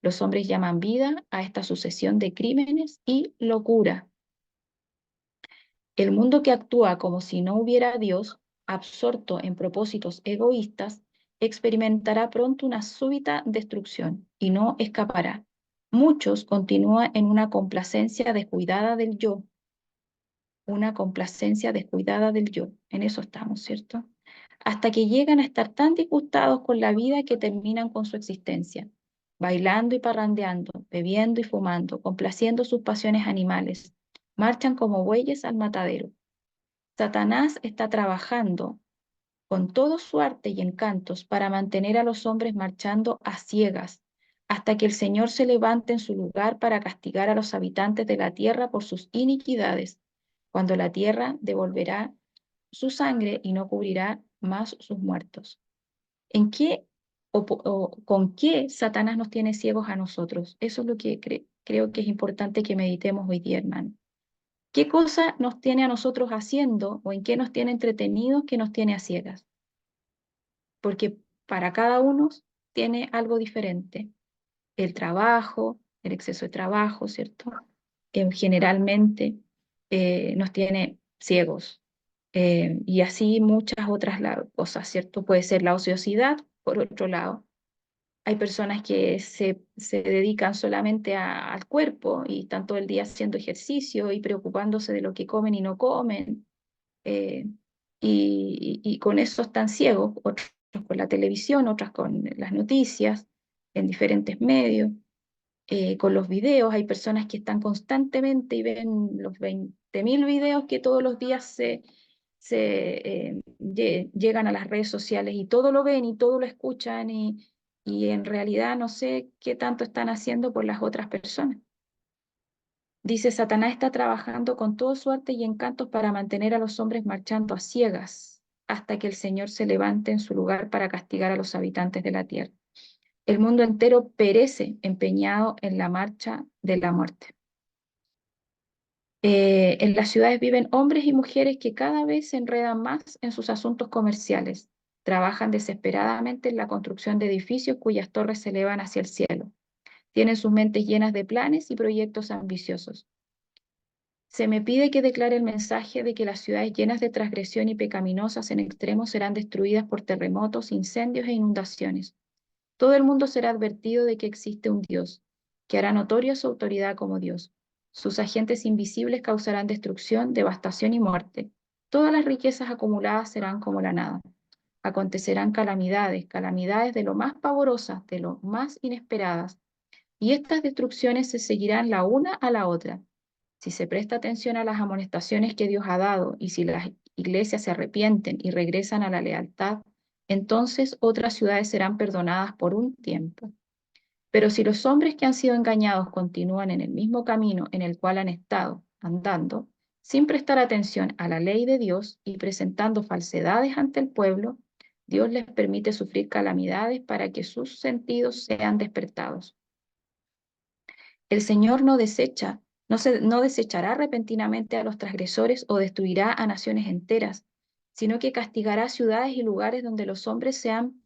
Los hombres llaman vida a esta sucesión de crímenes y locura. El mundo que actúa como si no hubiera Dios, absorto en propósitos egoístas, experimentará pronto una súbita destrucción y no escapará. Muchos continúan en una complacencia descuidada del yo, una complacencia descuidada del yo. En eso estamos, ¿cierto? Hasta que llegan a estar tan disgustados con la vida que terminan con su existencia, bailando y parrandeando, bebiendo y fumando, complaciendo sus pasiones animales. Marchan como bueyes al matadero. Satanás está trabajando con todo su arte y encantos para mantener a los hombres marchando a ciegas, hasta que el Señor se levante en su lugar para castigar a los habitantes de la tierra por sus iniquidades, cuando la tierra devolverá su sangre y no cubrirá más sus muertos. ¿En qué o con qué Satanás nos tiene ciegos a nosotros? Eso es lo que creo que es importante que meditemos hoy día, hermano. ¿Qué cosa nos tiene a nosotros haciendo o en qué nos tiene entretenidos que nos tiene a ciegas? Porque para cada uno tiene algo diferente. El trabajo, el exceso de trabajo, ¿cierto? Generalmente nos tiene ciegos. Y así muchas otras cosas, ¿cierto? Puede ser la ociosidad, por otro lado. Hay personas que se dedican solamente al cuerpo y están todo el día haciendo ejercicio y preocupándose de lo que comen y no comen. eh, y con eso están ciegos, otros con la televisión, otras con las noticias, en diferentes medios, con los videos. Hay personas que están constantemente y ven los 20.000 videos que todos los días llegan a las redes sociales y todo lo ven y todo lo escuchan y en realidad no sé qué tanto están haciendo por las otras personas. Dice, Satanás está trabajando con todo su arte y encantos para mantener a los hombres marchando a ciegas hasta que el Señor se levante en su lugar para castigar a los habitantes de la tierra. El mundo entero perece empeñado en la marcha de la muerte. En las ciudades viven hombres y mujeres que cada vez se enredan más en sus asuntos comerciales. Trabajan desesperadamente en la construcción de edificios cuyas torres se elevan hacia el cielo. Tienen sus mentes llenas de planes y proyectos ambiciosos. Se me pide que declare el mensaje de que las ciudades llenas de transgresión y pecaminosas en extremo serán destruidas por terremotos, incendios e inundaciones. Todo el mundo será advertido de que existe un Dios, que hará notoria su autoridad como Dios. Sus agentes invisibles causarán destrucción, devastación y muerte. Todas las riquezas acumuladas serán como la nada. Acontecerán calamidades, calamidades de lo más pavorosas, de lo más inesperadas. Y estas destrucciones se seguirán la una a la otra. Si se presta atención a las amonestaciones que Dios ha dado y si las iglesias se arrepienten y regresan a la lealtad, entonces otras ciudades serán perdonadas por un tiempo. Pero si los hombres que han sido engañados continúan en el mismo camino en el cual han estado andando, sin prestar atención a la ley de Dios y presentando falsedades ante el pueblo, Dios les permite sufrir calamidades para que sus sentidos sean despertados. El Señor no desechará repentinamente a los transgresores o destruirá a naciones enteras, sino que castigará ciudades y lugares donde los hombres se han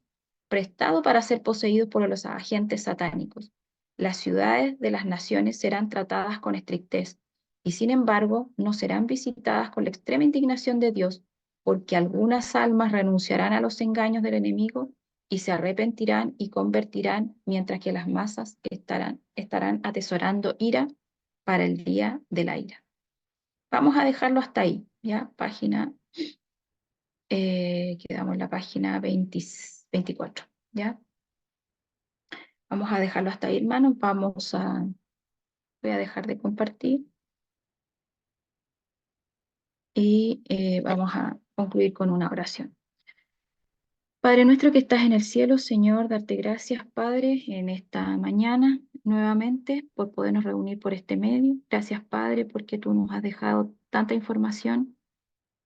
prestado para ser poseídos por los agentes satánicos. Las ciudades de las naciones serán tratadas con estrictez y sin embargo no serán visitadas con la extrema indignación de Dios, porque algunas almas renunciarán a los engaños del enemigo y se arrepentirán y convertirán, mientras que las masas estarán atesorando ira para el día de la ira. Vamos a dejarlo hasta ahí, ¿ya? Quedamos en la página 24, ¿ya? Vamos a dejarlo hasta ahí, hermanos. Voy a dejar de compartir y vamos a concluir con una oración. Padre nuestro que estás en el cielo, Señor, darte gracias, Padre, en esta mañana nuevamente por podernos reunir por este medio. Gracias, Padre, porque tú nos has dejado tanta información,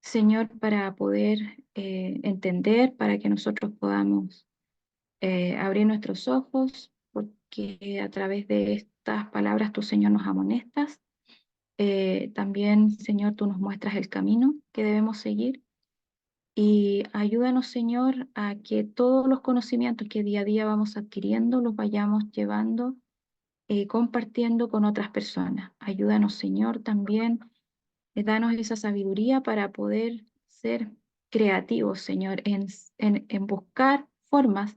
Señor, para poder entender, para que nosotros podamos abrir nuestros ojos porque a través de estas palabras tú, Señor, nos amonestas. También, Señor, tú nos muestras el camino que debemos seguir. Y ayúdanos, Señor, a que todos los conocimientos que día a día vamos adquiriendo los vayamos llevando, compartiendo con otras personas. Ayúdanos, Señor, también, danos esa sabiduría para poder ser creativos, Señor, en buscar formas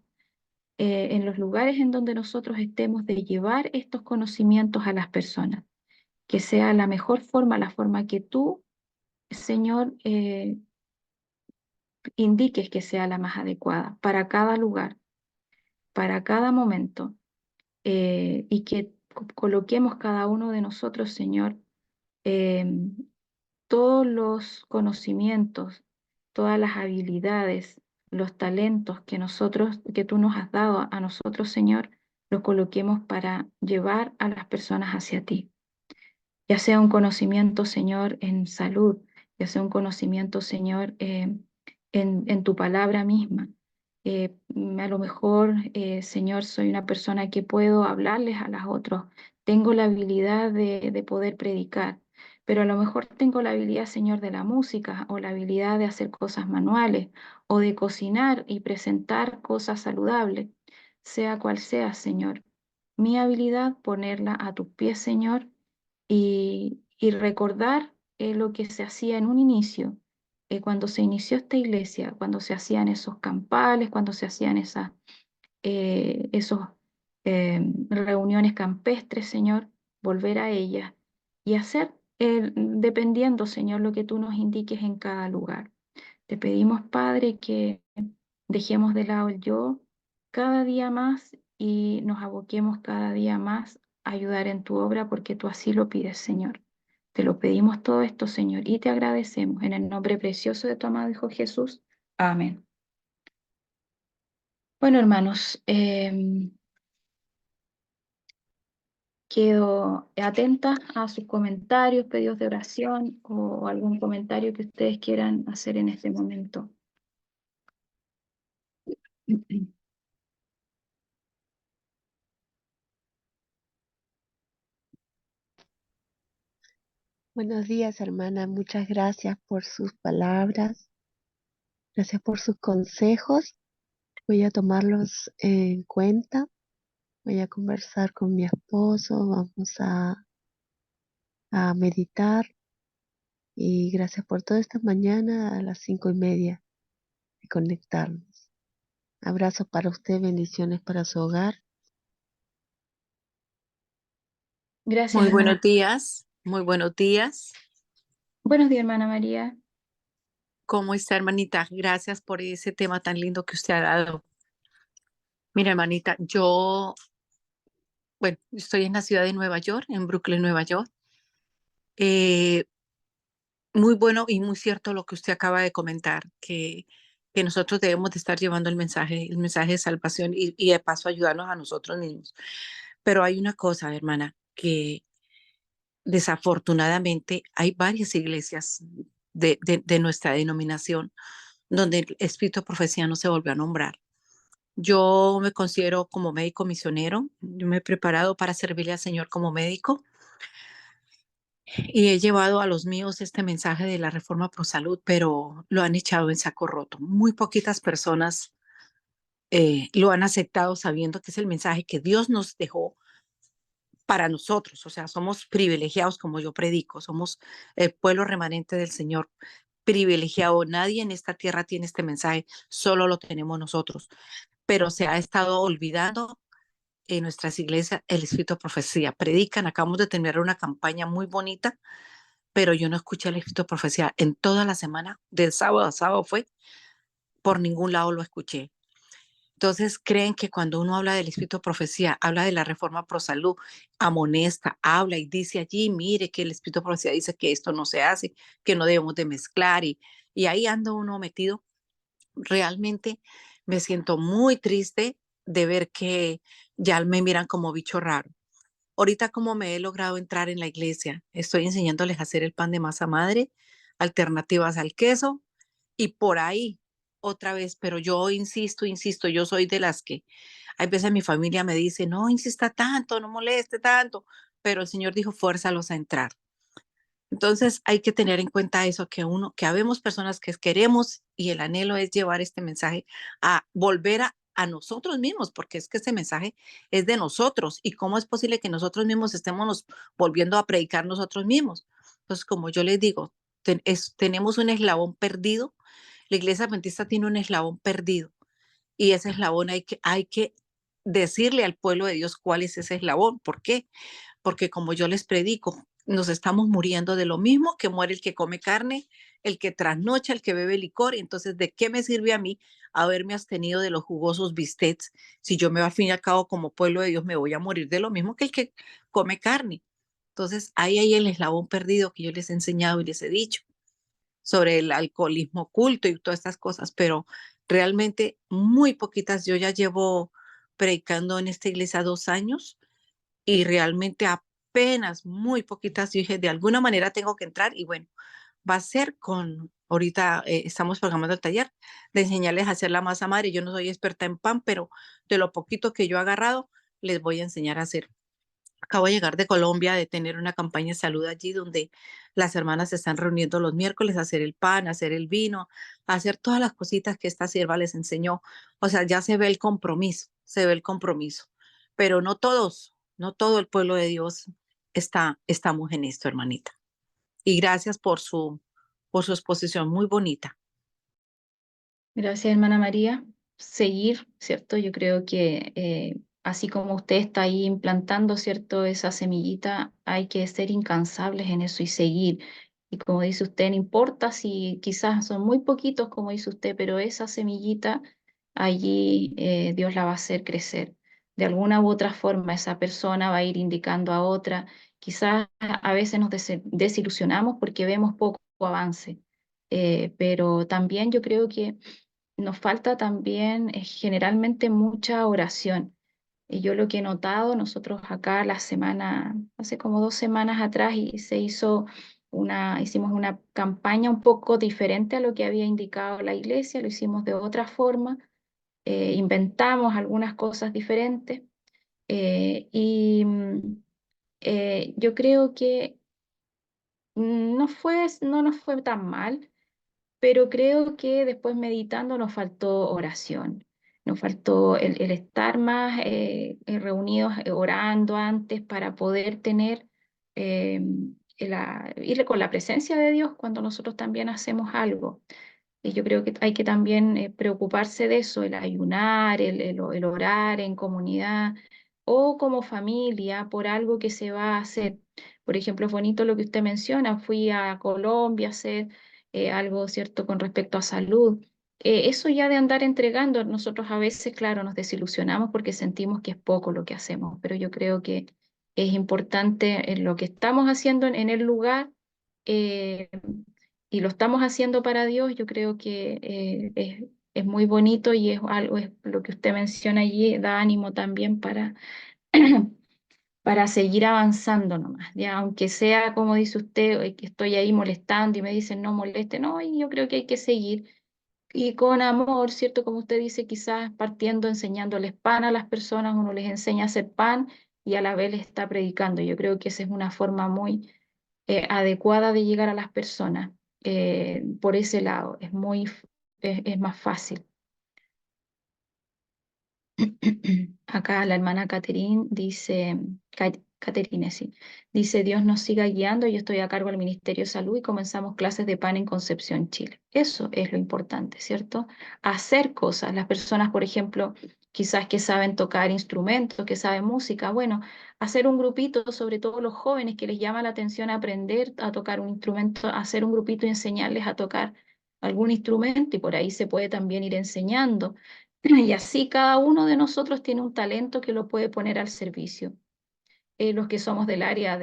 en los lugares en donde nosotros estemos de llevar estos conocimientos a las personas, que sea la mejor forma, la forma que tú, Señor, indiques que sea la más adecuada para cada lugar, para cada momento, y que coloquemos cada uno de nosotros, Señor, eh, todos los conocimientos, todas las habilidades, los talentos que nosotros, que tú nos has dado a nosotros, Señor, los coloquemos para llevar a las personas hacia ti. Ya sea un conocimiento, Señor, en salud, ya sea un conocimiento, Señor, en tu palabra misma. A lo mejor, Señor, soy una persona que puedo hablarles a las otras, tengo la habilidad de poder predicar, pero a lo mejor tengo la habilidad, Señor, de la música o la habilidad de hacer cosas manuales o de cocinar y presentar cosas saludables, sea cual sea, Señor. Mi habilidad, ponerla a tus pies, Señor, y recordar lo que se hacía en un inicio, cuando se inició esta iglesia, cuando se hacían esos campales, cuando se hacían esos reuniones campestres, Señor, volver a ellas y hacer, dependiendo, Señor, lo que tú nos indiques en cada lugar. Te pedimos, Padre, que dejemos de lado el yo cada día más y nos aboquemos cada día más a ayudar en tu obra porque tú así lo pides, Señor. Te lo pedimos todo esto, Señor, y te agradecemos en el nombre precioso de tu amado Hijo Jesús. Amén. Bueno, hermanos, quedo atenta a sus comentarios, pedidos de oración o algún comentario que ustedes quieran hacer en este momento. Buenos días, hermana. Muchas gracias por sus palabras. Gracias por sus consejos. Voy a tomarlos en cuenta. Voy a conversar con mi esposo. Vamos a meditar. Y gracias por toda esta mañana a las 5:30 de conectarnos. Abrazo para usted. Bendiciones para su hogar. Gracias, Muy hermana. buenos días, muy buenos días. Buenos días, hermana María. ¿Cómo está, hermanita? Gracias por ese tema tan lindo que usted ha dado. Mira, hermanita, bueno, estoy en la ciudad de Nueva York, en Brooklyn, Nueva York. Eh, Muy bueno y muy cierto lo que usted acaba de comentar, que nosotros debemos de estar llevando el mensaje de salvación y de paso ayudarnos a nosotros mismos. Pero hay una cosa, hermana, que desafortunadamente hay varias iglesias de nuestra denominación donde el espíritu de profecía no se volvió a nombrar. Yo me considero como médico misionero, yo me he preparado para servirle al Señor como médico y he llevado a los míos este mensaje de la reforma pro salud, pero lo han echado en saco roto. Muy poquitas personas lo han aceptado sabiendo que es el mensaje que Dios nos dejó para nosotros. O sea, somos privilegiados como yo predico, somos el pueblo remanente del Señor privilegiado. Nadie en esta tierra tiene este mensaje, solo lo tenemos nosotros. Pero se ha estado olvidando en nuestras iglesias el espíritu de profecía. Predican, acabamos de terminar una campaña muy bonita, pero yo no escuché el espíritu de profecía en toda la semana, del sábado a sábado fue, por ningún lado lo escuché. Entonces creen que cuando uno habla del espíritu de profecía, habla de la reforma pro salud, amonesta, habla y dice allí, mire que el espíritu de profecía dice que esto no se hace, que no debemos de mezclar y ahí anda uno metido. Realmente me siento muy triste de ver que ya me miran como bicho raro. Ahorita como me he logrado entrar en la iglesia, estoy enseñándoles a hacer el pan de masa madre, alternativas al queso y por ahí otra vez, pero yo insisto, yo soy de las que hay veces mi familia me dice, no insista tanto, no moleste tanto, pero el Señor dijo, fuérzalos a entrar. Entonces hay que tener en cuenta eso, que habemos personas que queremos y el anhelo es llevar este mensaje a volver a nosotros mismos, porque es que este mensaje es de nosotros y cómo es posible que nosotros mismos estemos volviendo a predicar nosotros mismos. Entonces, como yo les digo, tenemos un eslabón perdido, la iglesia adventista tiene un eslabón perdido y ese eslabón hay que decirle al pueblo de Dios cuál es ese eslabón. ¿Por qué? Porque como yo les predico, nos estamos muriendo de lo mismo que muere el que come carne, el que trasnocha, el que bebe licor. Entonces, ¿de qué me sirve a mí haberme abstenido de los jugosos bistecs si yo al fin y al cabo como pueblo de Dios me voy a morir de lo mismo que el que come carne? Entonces, ahí hay el eslabón perdido que yo les he enseñado y les he dicho sobre el alcoholismo oculto y todas estas cosas, pero realmente muy poquitas. Yo ya llevo predicando en esta iglesia 2 años y realmente apenas muy poquitas, yo dije, de alguna manera tengo que entrar y bueno, va a ser ahorita estamos programando el taller de enseñarles a hacer la masa madre. Yo no soy experta en pan, pero de lo poquito que yo he agarrado, les voy a enseñar a hacer. Acabo de llegar de Colombia, de tener una campaña de salud allí donde las hermanas se están reuniendo los miércoles a hacer el pan, a hacer el vino, a hacer todas las cositas que esta sierva les enseñó. O sea, ya se ve el compromiso, se ve el compromiso. Pero no todos, no todo el pueblo de Dios estamos en esto, hermanita. Y gracias por su exposición muy bonita. Gracias, hermana María. Seguir, ¿cierto? Yo creo que así como usted está ahí implantando, ¿cierto? Esa semillita, hay que ser incansables en eso y seguir. Y como dice usted, no importa si quizás son muy poquitos, como dice usted, pero esa semillita allí Dios la va a hacer crecer. De alguna u otra forma, esa persona va a ir indicando a otra. Quizás a veces nos desilusionamos porque vemos poco avance. Pero también yo creo que nos falta también generalmente mucha oración. Y yo lo que he notado, nosotros acá la semana, hace como 2 semanas atrás, y hicimos una campaña un poco diferente a lo que había indicado la iglesia, lo hicimos de otra forma, inventamos algunas cosas diferentes yo creo que no nos fue tan mal, pero creo que después meditando nos faltó oración, nos faltó el estar más reunidos orando antes para poder tener, eh, ir con la presencia de Dios cuando nosotros también hacemos algo. Y yo creo que hay que también preocuparse de eso, el ayunar, el orar en comunidad o como familia por algo que se va a hacer. Por ejemplo, es bonito lo que usted menciona, fui a Colombia a hacer algo, ¿cierto?, con respecto a salud. Eso ya de andar entregando, nosotros a veces, claro, nos desilusionamos porque sentimos que es poco lo que hacemos, pero yo creo que es importante lo que estamos haciendo en el lugar. eh, y lo estamos haciendo para Dios, yo creo que es muy bonito y es algo, es lo que usted menciona allí, da ánimo también para seguir avanzando nomás, ya, aunque sea como dice usted, que estoy ahí molestando y me dicen no moleste, no, y yo creo que hay que seguir. Y con amor, ¿cierto? Como usted dice, quizás partiendo, enseñándoles pan a las personas, uno les enseña a hacer pan y a la vez les está predicando. Yo creo que esa es una forma muy adecuada de llegar a las personas por ese lado. Es más fácil. Acá la hermana Catherine dice, Caterine, sí, dice, Dios nos siga guiando, yo estoy a cargo del Ministerio de Salud y comenzamos clases de pan en Concepción, Chile. Eso es lo importante, ¿cierto? Hacer cosas. Las personas, por ejemplo, quizás que saben tocar instrumentos, que saben música, bueno, hacer un grupito, sobre todo los jóvenes que les llama la atención aprender a tocar un instrumento, hacer un grupito y enseñarles a tocar algún instrumento y por ahí se puede también ir enseñando. Y así cada uno de nosotros tiene un talento que lo puede poner al servicio. Los que somos del área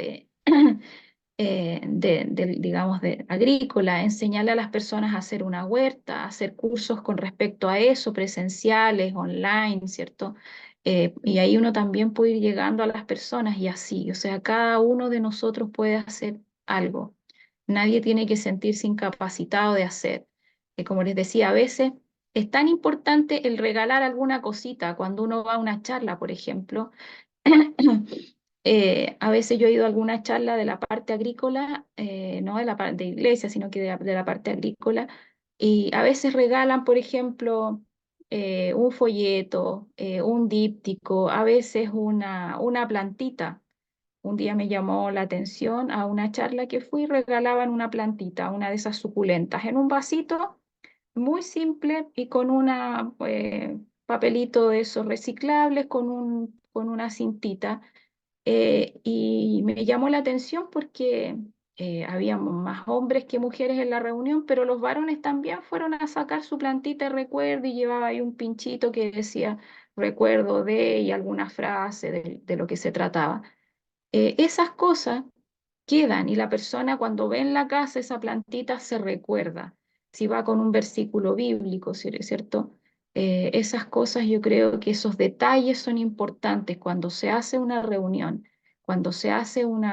digamos, de agrícola, enseñarle a las personas a hacer una huerta, a hacer cursos con respecto a eso, presenciales, online, ¿cierto? Y ahí uno también puede ir llegando a las personas y así, o sea, cada uno de nosotros puede hacer algo. Nadie tiene que sentirse incapacitado de hacer. Como les decía, a veces Es tan importante el regalar alguna cosita cuando uno va a una charla, por ejemplo. A veces yo he ido a alguna charla de la parte agrícola, no de la parte de iglesia, sino que de la parte agrícola, y a veces regalan, por ejemplo, un folleto, un díptico, a veces una plantita. Un día me llamó la atención a una charla que fui, regalaban una plantita, una de esas suculentas, en un vasito muy simple y con una papelito de esos reciclables, con una cintita. Y me llamó la atención porque había más hombres que mujeres en la reunión, pero los varones también fueron a sacar su plantita de recuerdo y llevaba ahí un pinchito que decía recuerdo de y alguna frase de lo que se trataba. Esas cosas quedan y la persona cuando ve en la casa esa plantita se recuerda. Si va con un versículo bíblico, ¿cierto? Esas cosas yo creo que esos detalles son importantes cuando se hace una reunión, cuando se hace un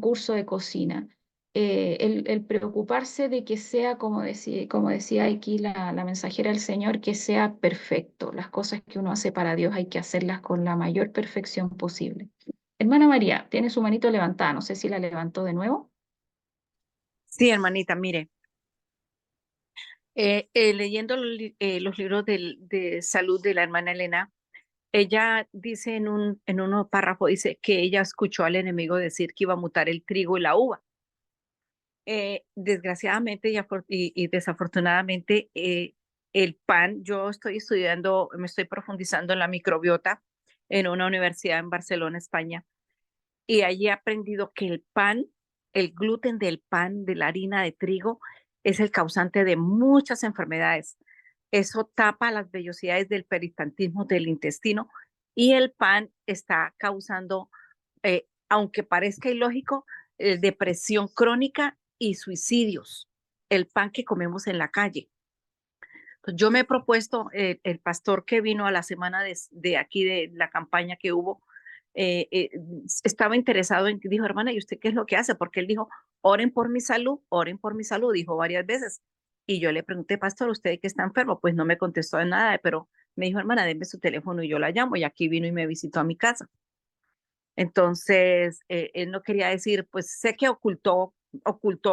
curso de cocina. El preocuparse de que sea, como decía aquí la mensajera del Señor, que sea perfecto. Las cosas que uno hace para Dios hay que hacerlas con la mayor perfección posible. Hermana María, tiene su manito levantada, no sé si la levantó de nuevo. Sí, hermanita, mire, leyendo los libros de salud de la hermana Elena, ella dice en un párrafo, dice que ella escuchó al enemigo decir que iba a mutar el trigo y la uva. Desgraciadamente y desafortunadamente, el pan, yo estoy estudiando, me estoy profundizando en la microbiota en una universidad en Barcelona, España, y allí he aprendido que el pan, el gluten del pan, de la harina de trigo, es el causante de muchas enfermedades. Eso tapa las vellosidades del peristaltismo del intestino y el pan está causando, aunque parezca ilógico, depresión crónica y suicidios. El pan que comemos en la calle. Yo me he propuesto, el pastor que vino a la semana de aquí de la campaña que hubo, estaba interesado en, dijo, hermana, ¿y usted qué es lo que hace? Porque él dijo, oren por mi salud, dijo varias veces. Y yo le pregunté, pastor, ¿usted que está enfermo? Pues no me contestó de nada, pero me dijo, hermana, denme su teléfono y yo la llamo. Y aquí vino y me visitó a mi casa. Entonces, él no quería decir, pues sé que ocultó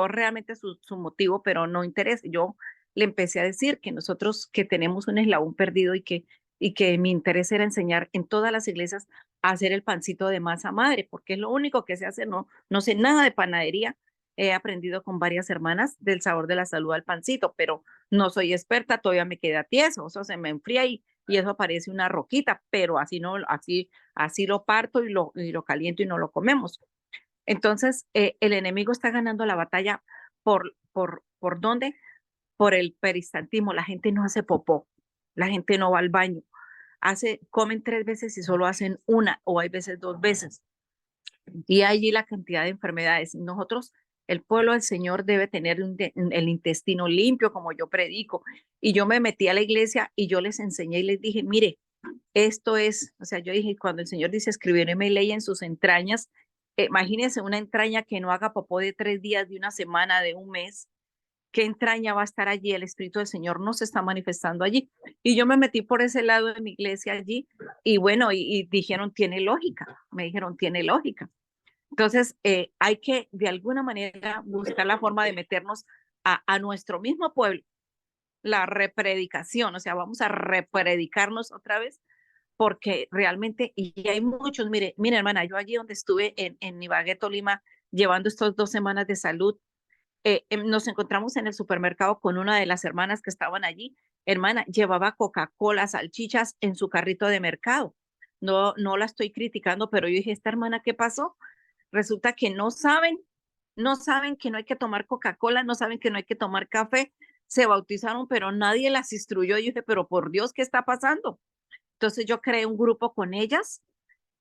realmente su motivo, pero no interesa. Yo le empecé a decir que nosotros que tenemos un eslabón perdido y que mi interés era enseñar en todas las iglesias a hacer el pancito de masa madre, porque es lo único que se hace, no sé nada de panadería. He aprendido con varias hermanas del sabor de la salud al pancito, pero no soy experta, todavía me queda tieso, eso se me enfría y eso parece una roquita, pero así no, así lo parto y lo caliento y no lo comemos. Entonces, el enemigo está ganando la batalla ¿por dónde? Por el peristaltismo. La gente no hace popó, la gente no va al baño, comen 3 veces y solo hacen una o hay veces 2 veces. Y allí la cantidad de enfermedades. Nosotros, el pueblo del Señor debe tener el intestino limpio, como yo predico. Y yo me metí a la iglesia y yo les enseñé y les dije, mire, esto es, o sea, yo dije, cuando el Señor dice escribirme ley en sus entrañas, imagínense una entraña que no haga popó de 3 días, de una semana, de un mes. ¿Qué entraña va a estar allí? El Espíritu del Señor no se está manifestando allí. Y yo me metí por ese lado de mi iglesia allí y bueno, y dijeron, tiene lógica. Me dijeron, tiene lógica. Entonces, hay que de alguna manera buscar la forma de meternos a nuestro mismo pueblo, la repredicación, o sea, vamos a repredicarnos otra vez porque realmente, y hay muchos, mire hermana, yo allí donde estuve en Ibagué, Tolima, llevando estas 2 semanas de salud, nos encontramos en el supermercado con una de las hermanas que estaban allí. Hermana, llevaba Coca-Cola, salchichas en su carrito de mercado. No la estoy criticando, pero yo dije, esta hermana, ¿qué pasó? Resulta que no saben que no hay que tomar Coca-Cola, no saben que no hay que tomar café. Se bautizaron, pero nadie las instruyó. Yo dije, pero por Dios, ¿qué está pasando? Entonces yo creé un grupo con ellas,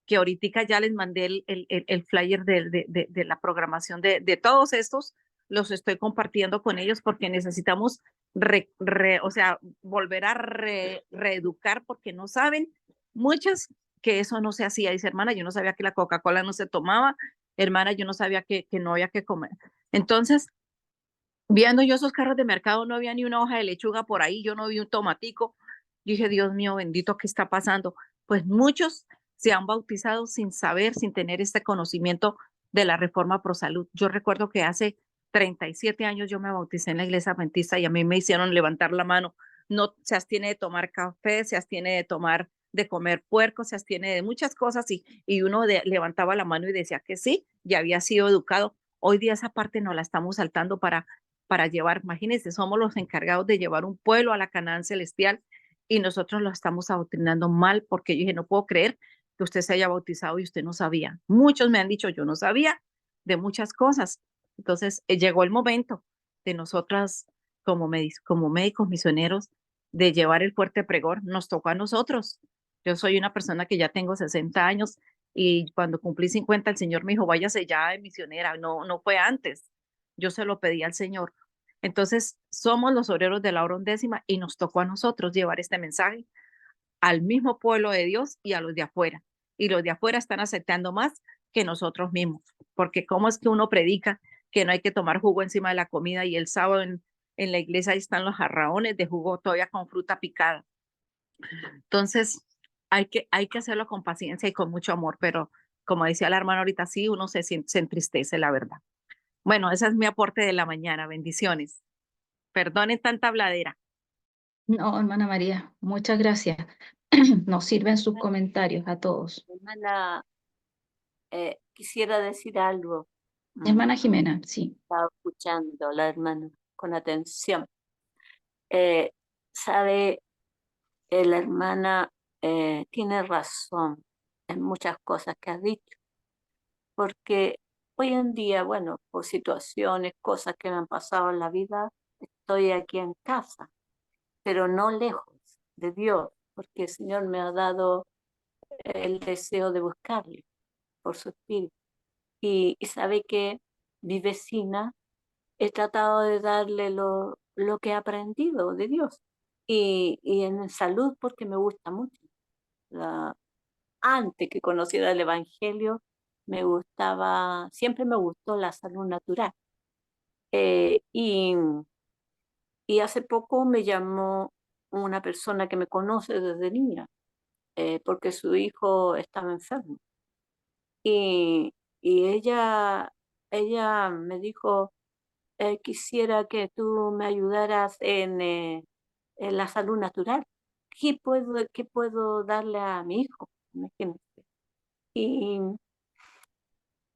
que ahorita ya les mandé el flyer de la programación de todos estos, los estoy compartiendo con ellos porque necesitamos, o sea, volver a reeducar porque no saben muchas que eso no se hacía. Dice, hermana, yo no sabía que la Coca-Cola no se tomaba, hermana, yo no sabía que no había que comer. Entonces, Viendo yo esos carros de mercado, no había ni una hoja de lechuga por ahí, yo no vi un tomatico. Dije, Dios mío, bendito, ¿qué está pasando? Pues muchos se han bautizado sin saber, sin tener este conocimiento de la reforma pro salud. Yo recuerdo que hace 37 años yo me bauticé en la iglesia adventista y a mí me hicieron levantar la mano. No se abstiene de tomar café, se abstiene de tomar, de comer puerco, se abstiene de muchas cosas y uno levantaba la mano y decía que sí, ya había sido educado. Hoy día esa parte no la estamos saltando para llevar, imagínense, somos los encargados de llevar un pueblo a la Canaán celestial y nosotros lo estamos adoctrinando mal porque yo dije, no puedo creer que usted se haya bautizado y usted no sabía. Muchos me han dicho, yo no sabía de muchas cosas. Entonces, llegó el momento de nosotras como médicos misioneros de llevar el fuerte pregón, nos tocó a nosotros. Yo soy una persona que ya tengo 60 años y cuando cumplí 50 el Señor me dijo, váyase ya de misionera, no, no fue antes. Yo se lo pedí al Señor. Entonces, somos los obreros de la hora undécima y nos tocó a nosotros llevar este mensaje al mismo pueblo de Dios y a los de afuera. Y los de afuera están aceptando más que nosotros mismos, porque cómo es que uno predica que no hay que tomar jugo encima de la comida y el sábado en la iglesia ahí están los jarraones de jugo todavía con fruta picada. Entonces, hay que hacerlo con paciencia y con mucho amor, pero como decía la hermana ahorita, sí, uno se entristece, la verdad. Bueno, ese es mi aporte de la mañana. Bendiciones. Perdonen tanta habladera. No, hermana María, muchas gracias. Nos sirven sus comentarios a todos. Hermana, quisiera decir algo. Hermana Jimena, sí. Estaba escuchando la hermana con atención. Sabe, la hermana tiene razón en muchas cosas que ha dicho, porque hoy en día, bueno, por situaciones, cosas que me han pasado en la vida, estoy aquí en casa, pero no lejos de Dios, porque el Señor me ha dado el deseo de buscarle por su espíritu. Y sabe que mi vecina he tratado de darle lo que he aprendido de Dios. Y en salud porque me gusta mucho. Antes que conociera el Evangelio, me gustaba, siempre me gustó la salud natural. Eh, y, y hace poco me llamó una persona que me conoce desde niña, porque su hijo estaba enfermo. Y, y ella me dijo, quisiera que tú me ayudaras en la salud natural. Qué puedo darle a mi hijo? Imagínate. Y,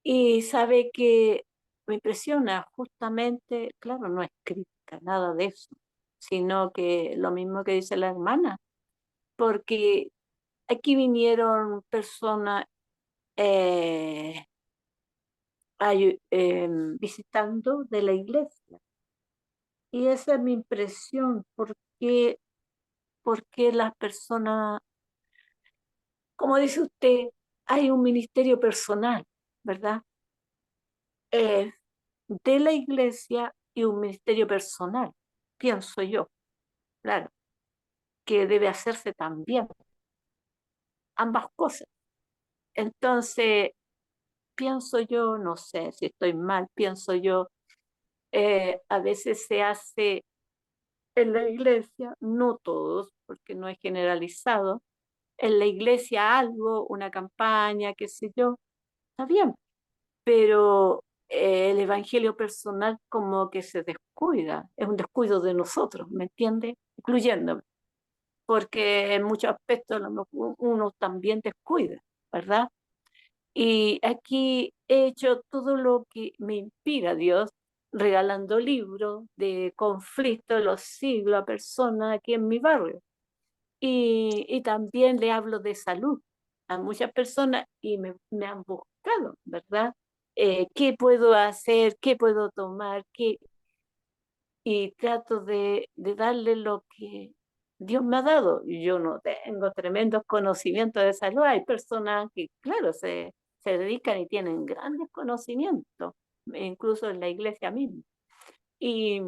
y sabe que me impresiona justamente, claro, no es crítica, nada de eso, sino que lo mismo que dice la hermana, porque aquí vinieron personas eh, visitando de la iglesia. Y esa es mi impresión, porque las personas, como dice usted, hay un ministerio personal, ¿verdad? Eh, de la iglesia y un ministerio personal, pienso yo, claro, que debe hacerse también, ambas cosas. Entonces, pienso yo, no sé si estoy mal, pienso yo, a veces se hace en la iglesia, no todos, porque no es generalizado, en la iglesia algo, una campaña, qué sé yo, está bien, pero el evangelio personal como que se descuida, es un descuido de nosotros, ¿me entiende? Incluyéndome, porque en muchos aspectos uno también descuida, ¿verdad? Y aquí he hecho todo lo que me inspira Dios, regalando libros de conflicto de los siglos a personas aquí en mi barrio. Y también le hablo de salud a muchas personas y me han buscado, ¿verdad? ¿Qué puedo hacer? ¿Qué puedo tomar? Y trato de darle lo que Dios me ha dado. Yo no tengo tremendos conocimientos de salud. Hay personas que, claro, se dedican y tienen grandes conocimientos, incluso en la iglesia misma. Y,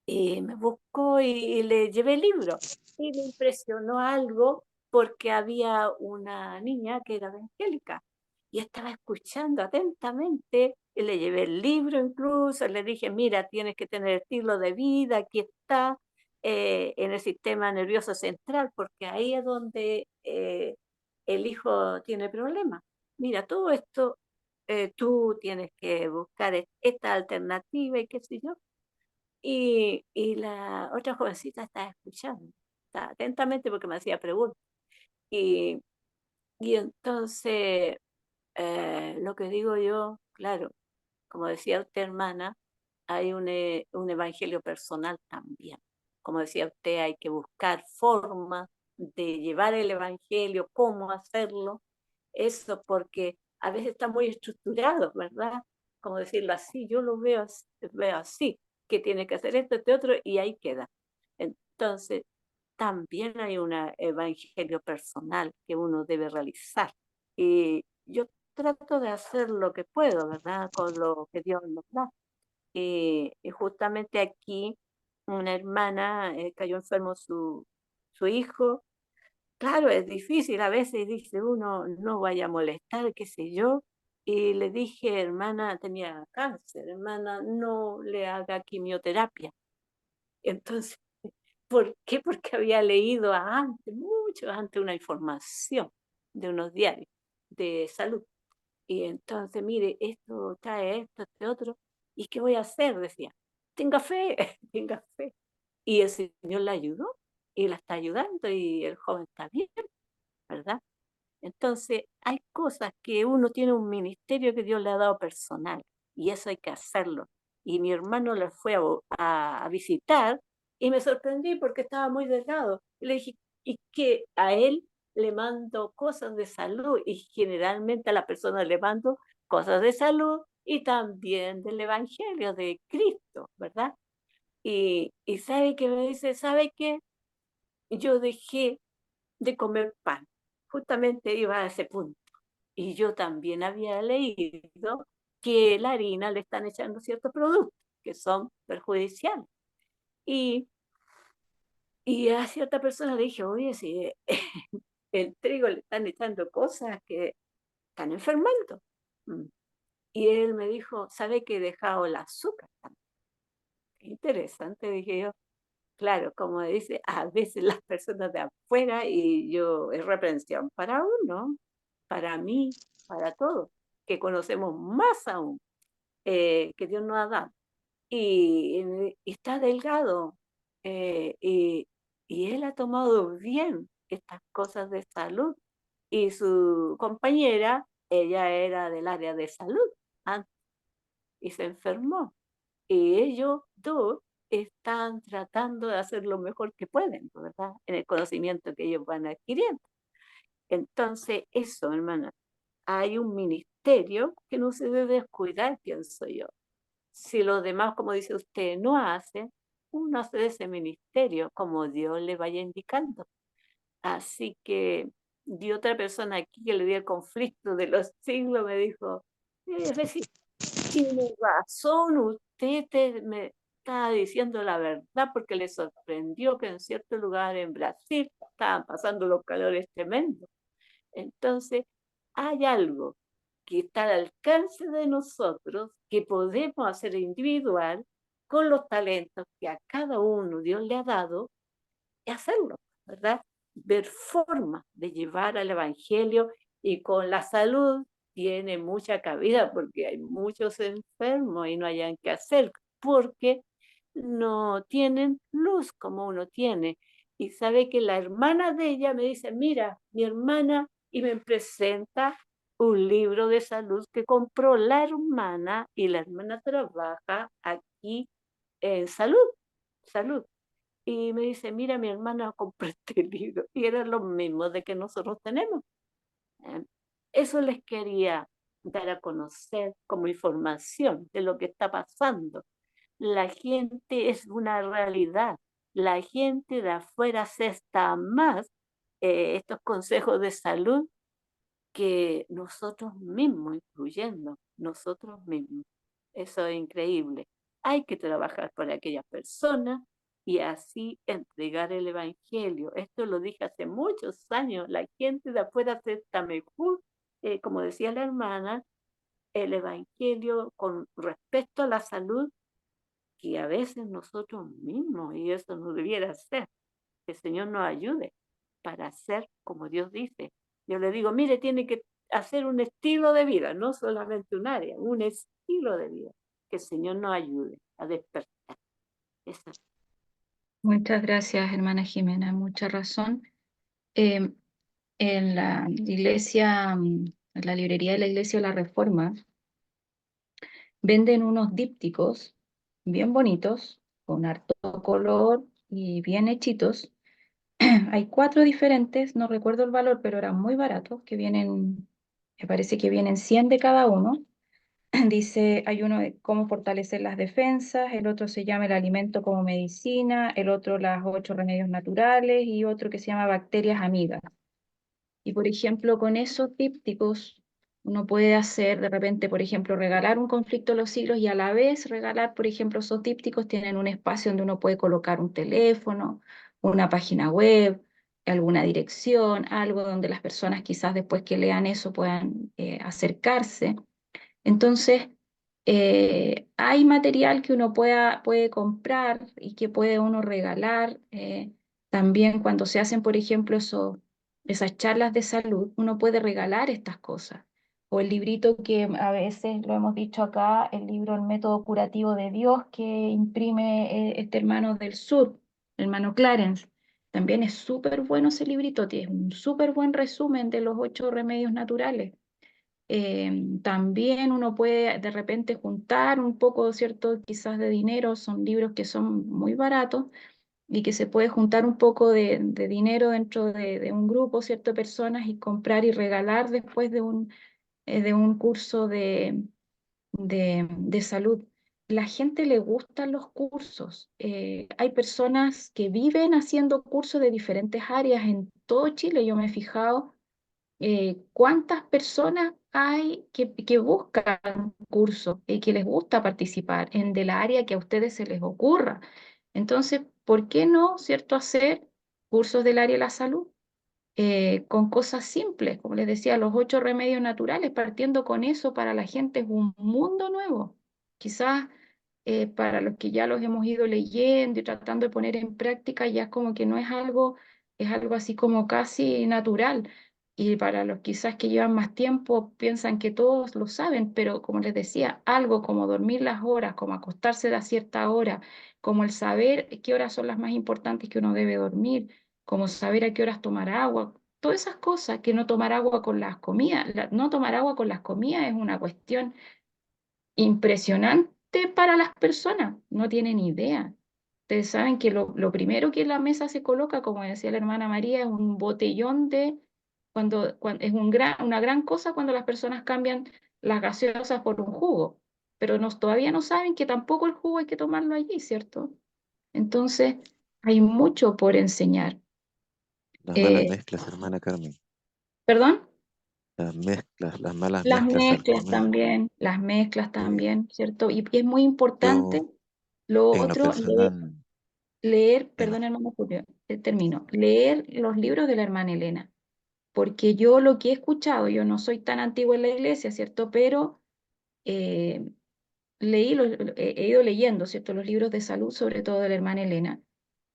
y me buscó y le llevé el libro. Y me impresionó algo porque había una niña que era evangélica y estaba escuchando atentamente y le llevé el libro incluso, le dije, mira, tienes que tener estilo de vida, aquí está, en el sistema nervioso central, porque ahí es donde el hijo tiene problemas. Mira, todo esto tú tienes que buscar esta alternativa y qué sé yo. Y la otra jovencita estaba escuchando, estaba atentamente porque me hacía preguntas. Y, y entonces, lo que digo yo, claro, como decía usted, hermana, hay un evangelio personal también. Como decía usted, hay que buscar formas de llevar el evangelio, cómo hacerlo. Eso porque a veces está muy estructurado, ¿verdad? Como decirlo así, yo lo veo así, que tiene que hacer esto, este otro, y ahí queda. Entonces, también hay un evangelio personal que uno debe realizar. Y yo trato de hacer lo que puedo, ¿verdad? Con lo que Dios nos da. Y justamente aquí una hermana cayó enfermo su hijo. Claro, es difícil, a veces dice uno, no vaya a molestar, qué sé yo. Y le dije, hermana, tenía cáncer, hermana, no le haga quimioterapia. Entonces, ¿por qué? Porque había leído antes, mucho antes, una información de unos diarios de salud. Y entonces, mire, esto trae esto, este otro. ¿Y qué voy a hacer? Decía, tenga fe, tenga fe. Y el Señor la ayudó y la está ayudando y el joven está bien, ¿verdad? Entonces, hay cosas que uno tiene un ministerio que Dios le ha dado personal y eso hay que hacerlo. Y mi hermano la fue a visitar y me sorprendí porque estaba muy delgado. Y le dije, y que a él le mando cosas de salud y generalmente a la persona le mando cosas de salud y también del Evangelio de Cristo, ¿verdad? Y sabe que me dice, ¿sabe qué? Yo dejé de comer pan. Justamente iba a ese punto. Y yo también había leído que la harina le están echando ciertos productos que son perjudiciales. Y, y a cierta persona le dije, oye, si el trigo le están echando cosas que están enfermando. Mm. Y él me dijo, ¿sabe que he dejado el azúcar también? Qué interesante, dije yo. Claro, como dice, a veces las personas de afuera, y yo, es reprensión para uno, para mí, para todos, que conocemos más aún que Dios nos ha dado. Y está delgado, eh, y, y él ha tomado bien estas cosas de salud. Y su compañera, ella era del área de salud antes, y se enfermó. Y ellos dos están tratando de hacer lo mejor que pueden, ¿verdad? En el conocimiento que ellos van adquiriendo. Entonces, eso, hermana, hay un ministerio que no se debe descuidar, pienso yo. Si los demás, como dice usted, no hacen, uno hace de ese ministerio como Dios le vaya indicando. Así que, y otra persona aquí que le dio el conflicto de los siglos me dijo, es decir, tiene razón, me estaba diciendo la verdad porque le sorprendió que en cierto lugar en Brasil estaban pasando los calores tremendos. Entonces, hay algo que está al alcance de nosotros, que podemos hacer individual con los talentos que a cada uno Dios le ha dado y hacerlo, ¿verdad? Ver formas de llevar al Evangelio y con la salud tiene mucha cabida porque hay muchos enfermos y no hayan que hacer porque no tienen luz como uno tiene. Y sabe que la hermana de ella me dice, mira, mi hermana, y me presenta un libro de salud que compró la hermana y la hermana trabaja aquí en salud. Y me dice, mira, mi hermana compró este libro. Y era lo mismo de que nosotros tenemos. Eh, Eso les quería dar a conocer como información de lo que está pasando. La gente es una realidad. La gente de afuera acepta más estos consejos de salud que nosotros mismos, incluyendo nosotros mismos. Eso es increíble. Hay que trabajar por aquellas personas y así entregar el Evangelio. Esto lo dije hace muchos años. La gente de afuera acepta mejor, como decía la hermana, el Evangelio con respecto a la salud, que a veces nosotros mismos, y eso no debiera ser, que el Señor nos ayude para hacer como Dios dice. Yo le digo, mire, tiene que hacer un estilo de vida, no solamente un área, un estilo de vida. Que el Señor nos ayude a despertar. Esa. Muchas gracias, hermana Jimena, mucha razón. Eh, en la iglesia, en la librería de la Iglesia de la Reforma, venden unos dípticos bien bonitos, con harto color y bien hechitos. Hay 4 diferentes, no recuerdo el valor, pero eran muy baratos, que vienen, me parece que vienen 100 de cada uno. Dice, hay uno de cómo fortalecer las defensas, el otro se llama el alimento como medicina, el otro las 8 remedios naturales y otro que se llama bacterias amigas. Y por ejemplo, con esos dípticos uno puede hacer de repente, por ejemplo, regalar un conflicto de los siglos y a la vez regalar, por ejemplo, esos dípticos tienen un espacio donde uno puede colocar un teléfono, una página web, alguna dirección, algo donde las personas quizás después que lean eso puedan acercarse. Entonces, hay material que uno puede comprar y que puede uno regalar. También cuando se hacen, por ejemplo, esas charlas de salud, uno puede regalar estas cosas. O el librito que a veces lo hemos dicho acá, el libro El método curativo de Dios que imprime este hermano del sur, el hermano Clarence. También es súper bueno ese librito, tiene un súper buen resumen de los 8 remedios naturales. También uno puede de repente juntar un poco, ¿cierto? Quizás de dinero, son libros que son muy baratos y que se puede juntar un poco de dinero dentro de un grupo, ¿cierto? De personas y comprar y regalar después de un curso de salud. La gente le gustan los cursos. Hay personas que viven haciendo cursos de diferentes áreas en todo Chile. Yo me he fijado cuántas personas hay que buscan cursos y que les gusta participar en del área que a ustedes se les ocurra. Entonces, ¿por qué no, cierto, hacer cursos del área de la salud? Con cosas simples, como les decía, los 8 remedios naturales, partiendo con eso para la gente es un mundo nuevo. Quizás para los que ya los hemos ido leyendo y tratando de poner en práctica, ya es como que no es algo así como casi natural. Y para los quizás que llevan más tiempo, piensan que todos lo saben, pero como les decía, algo como dormir las horas, como acostarse de a cierta hora, como el saber qué horas son las más importantes que uno debe dormir, como saber a qué horas tomar agua, todas esas cosas, que no tomar agua con las comidas. No tomar agua con las comidas es una cuestión impresionante para las personas, no tienen idea. Ustedes saben que lo primero que en la mesa se coloca, como decía la hermana María, es un botellón cuando es una gran cosa cuando las personas cambian las gaseosas por un jugo, pero todavía no saben que tampoco el jugo hay que tomarlo allí, ¿cierto? Entonces, hay mucho por enseñar. Las malas Eh, mezclas, hermana Carmen. ¿Perdón? Las mezclas, las malas Las mezclas al mezclas comer. también, las mezclas Eh, también, ¿cierto? Y es muy importante yo, lo en lo otro, personal, leer, en lo- perdón, hermano Julio, termino, leer los libros de la hermana Elena, porque yo lo que he escuchado, yo no soy tan antigua en la iglesia, ¿cierto? Pero eh, he ido leyendo, ¿cierto? Los libros de salud, sobre todo de la hermana Elena,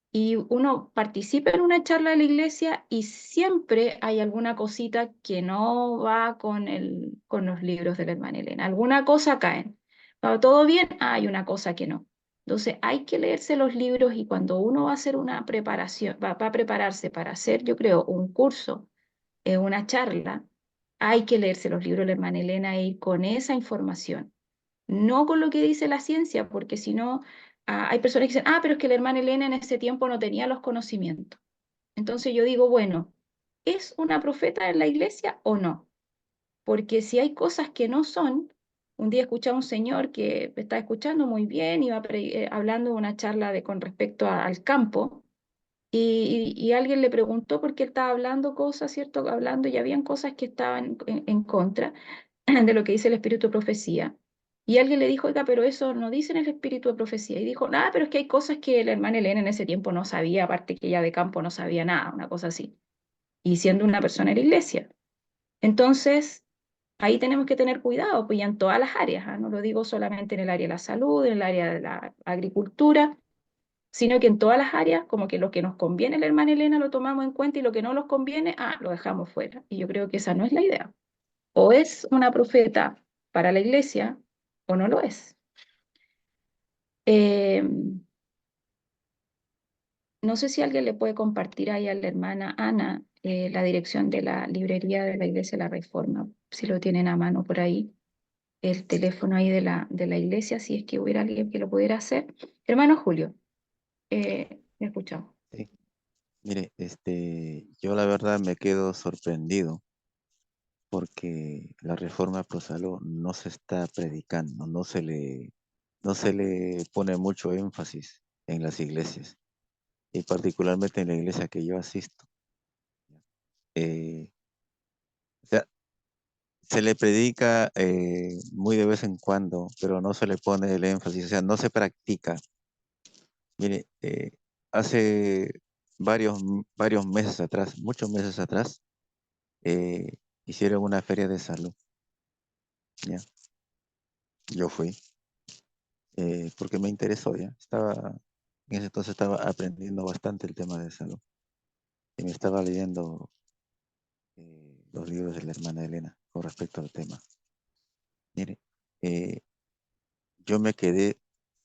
y uno participa en una charla de la iglesia y siempre hay alguna cosita que no va con los libros de la hermana Elena. Alguna cosa caen. ¿Va todo bien? Hay una cosa que no. Entonces hay que leerse los libros y cuando uno va a hacer una preparación, va a prepararse para hacer, yo creo, un curso, una charla, hay que leerse los libros de la hermana Elena e ir con esa información, no con lo que dice la ciencia, porque si no, hay personas que dicen, pero es que la hermana Elena en ese tiempo no tenía los conocimientos. Entonces yo digo, bueno, ¿es una profeta en la iglesia o no? Porque si hay cosas que no son, un día escuché a un señor que está escuchando muy bien, iba hablando de una charla con respecto al campo, y alguien le preguntó por qué él estaba hablando cosas, ¿cierto? Hablando y habían cosas que estaban en contra de lo que dice el espíritu de profecía. Y alguien le dijo, oiga, pero eso no dice en el espíritu de profecía. Y dijo, nada, pero es que hay cosas que la hermana Elena en ese tiempo no sabía, aparte que ella de campo no sabía nada, una cosa así. Y siendo una persona de la iglesia. Entonces, ahí tenemos que tener cuidado, pues ya en todas las áreas, ¿ah? No lo digo solamente en el área de la salud, en el área de la agricultura, sino que en todas las áreas, como que lo que nos conviene la hermana Elena lo tomamos en cuenta y lo que no nos conviene, lo dejamos fuera. Y yo creo que esa no es la idea. O es una profeta para la iglesia o no lo es. Eh, no sé si alguien le puede compartir ahí a la hermana Ana la dirección de la librería de la Iglesia de la Reforma, si lo tienen a mano por ahí, el teléfono ahí de la iglesia, si es que hubiera alguien que lo pudiera hacer. Hermano Julio, me escuchamos. Sí. Mire, yo la verdad me quedo sorprendido porque la reforma pro salud no se está predicando, no se le pone mucho énfasis en las iglesias y particularmente en la iglesia que yo asisto. Eh, o sea, se le predica muy de vez en cuando, pero no se le pone el énfasis, o sea, no se practica. Mire, hace varios meses atrás, muchos meses atrás, hicieron una feria de salud, ¿ya? Yo fui, porque me interesó, ¿ya? En ese entonces estaba aprendiendo bastante el tema de salud y me estaba leyendo los libros de la hermana Elena con respecto al tema. Mire, eh, yo me quedé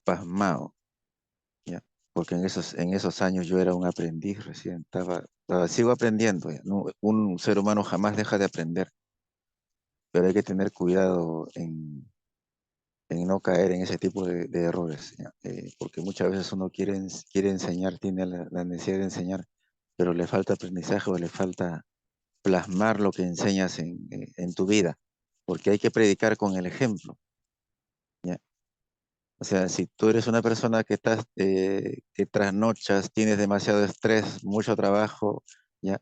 pasmado, ¿ya? Porque en esos años yo era un aprendiz recién, sigo aprendiendo, ¿ya? Un ser humano jamás deja de aprender, pero hay que tener cuidado en no caer en ese tipo de errores, ¿ya? Porque muchas veces uno quiere enseñar, tiene la necesidad de enseñar, pero le falta aprendizaje o le falta plasmar lo que enseñas en tu vida, porque hay que predicar con el ejemplo, ¿ya? O sea, si tú eres una persona que trasnochas, tienes demasiado estrés, mucho trabajo, ¿ya?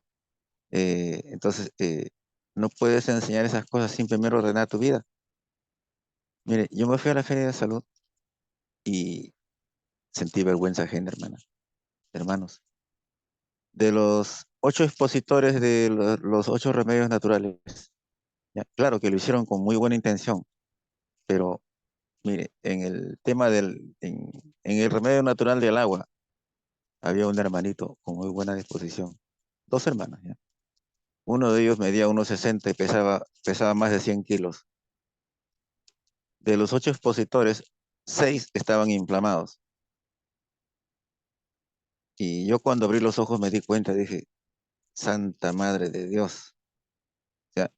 Entonces, no puedes enseñar esas cosas sin primero ordenar tu vida. Mire, yo me fui a la feria de salud y sentí vergüenza ajena, hermanos. De los 8 expositores de los 8 remedios naturales, ¿ya? Claro que lo hicieron con muy buena intención, pero mire, en el tema en el remedio natural del agua, había un hermanito con muy buena disposición. 2 hermanas, ¿ya? Uno de ellos medía 1,60 y pesaba más de 100 kilos. De los 8 expositores, 6 estaban inflamados. Y yo cuando abrí los ojos me di cuenta, dije, Santa Madre de Dios. O sea,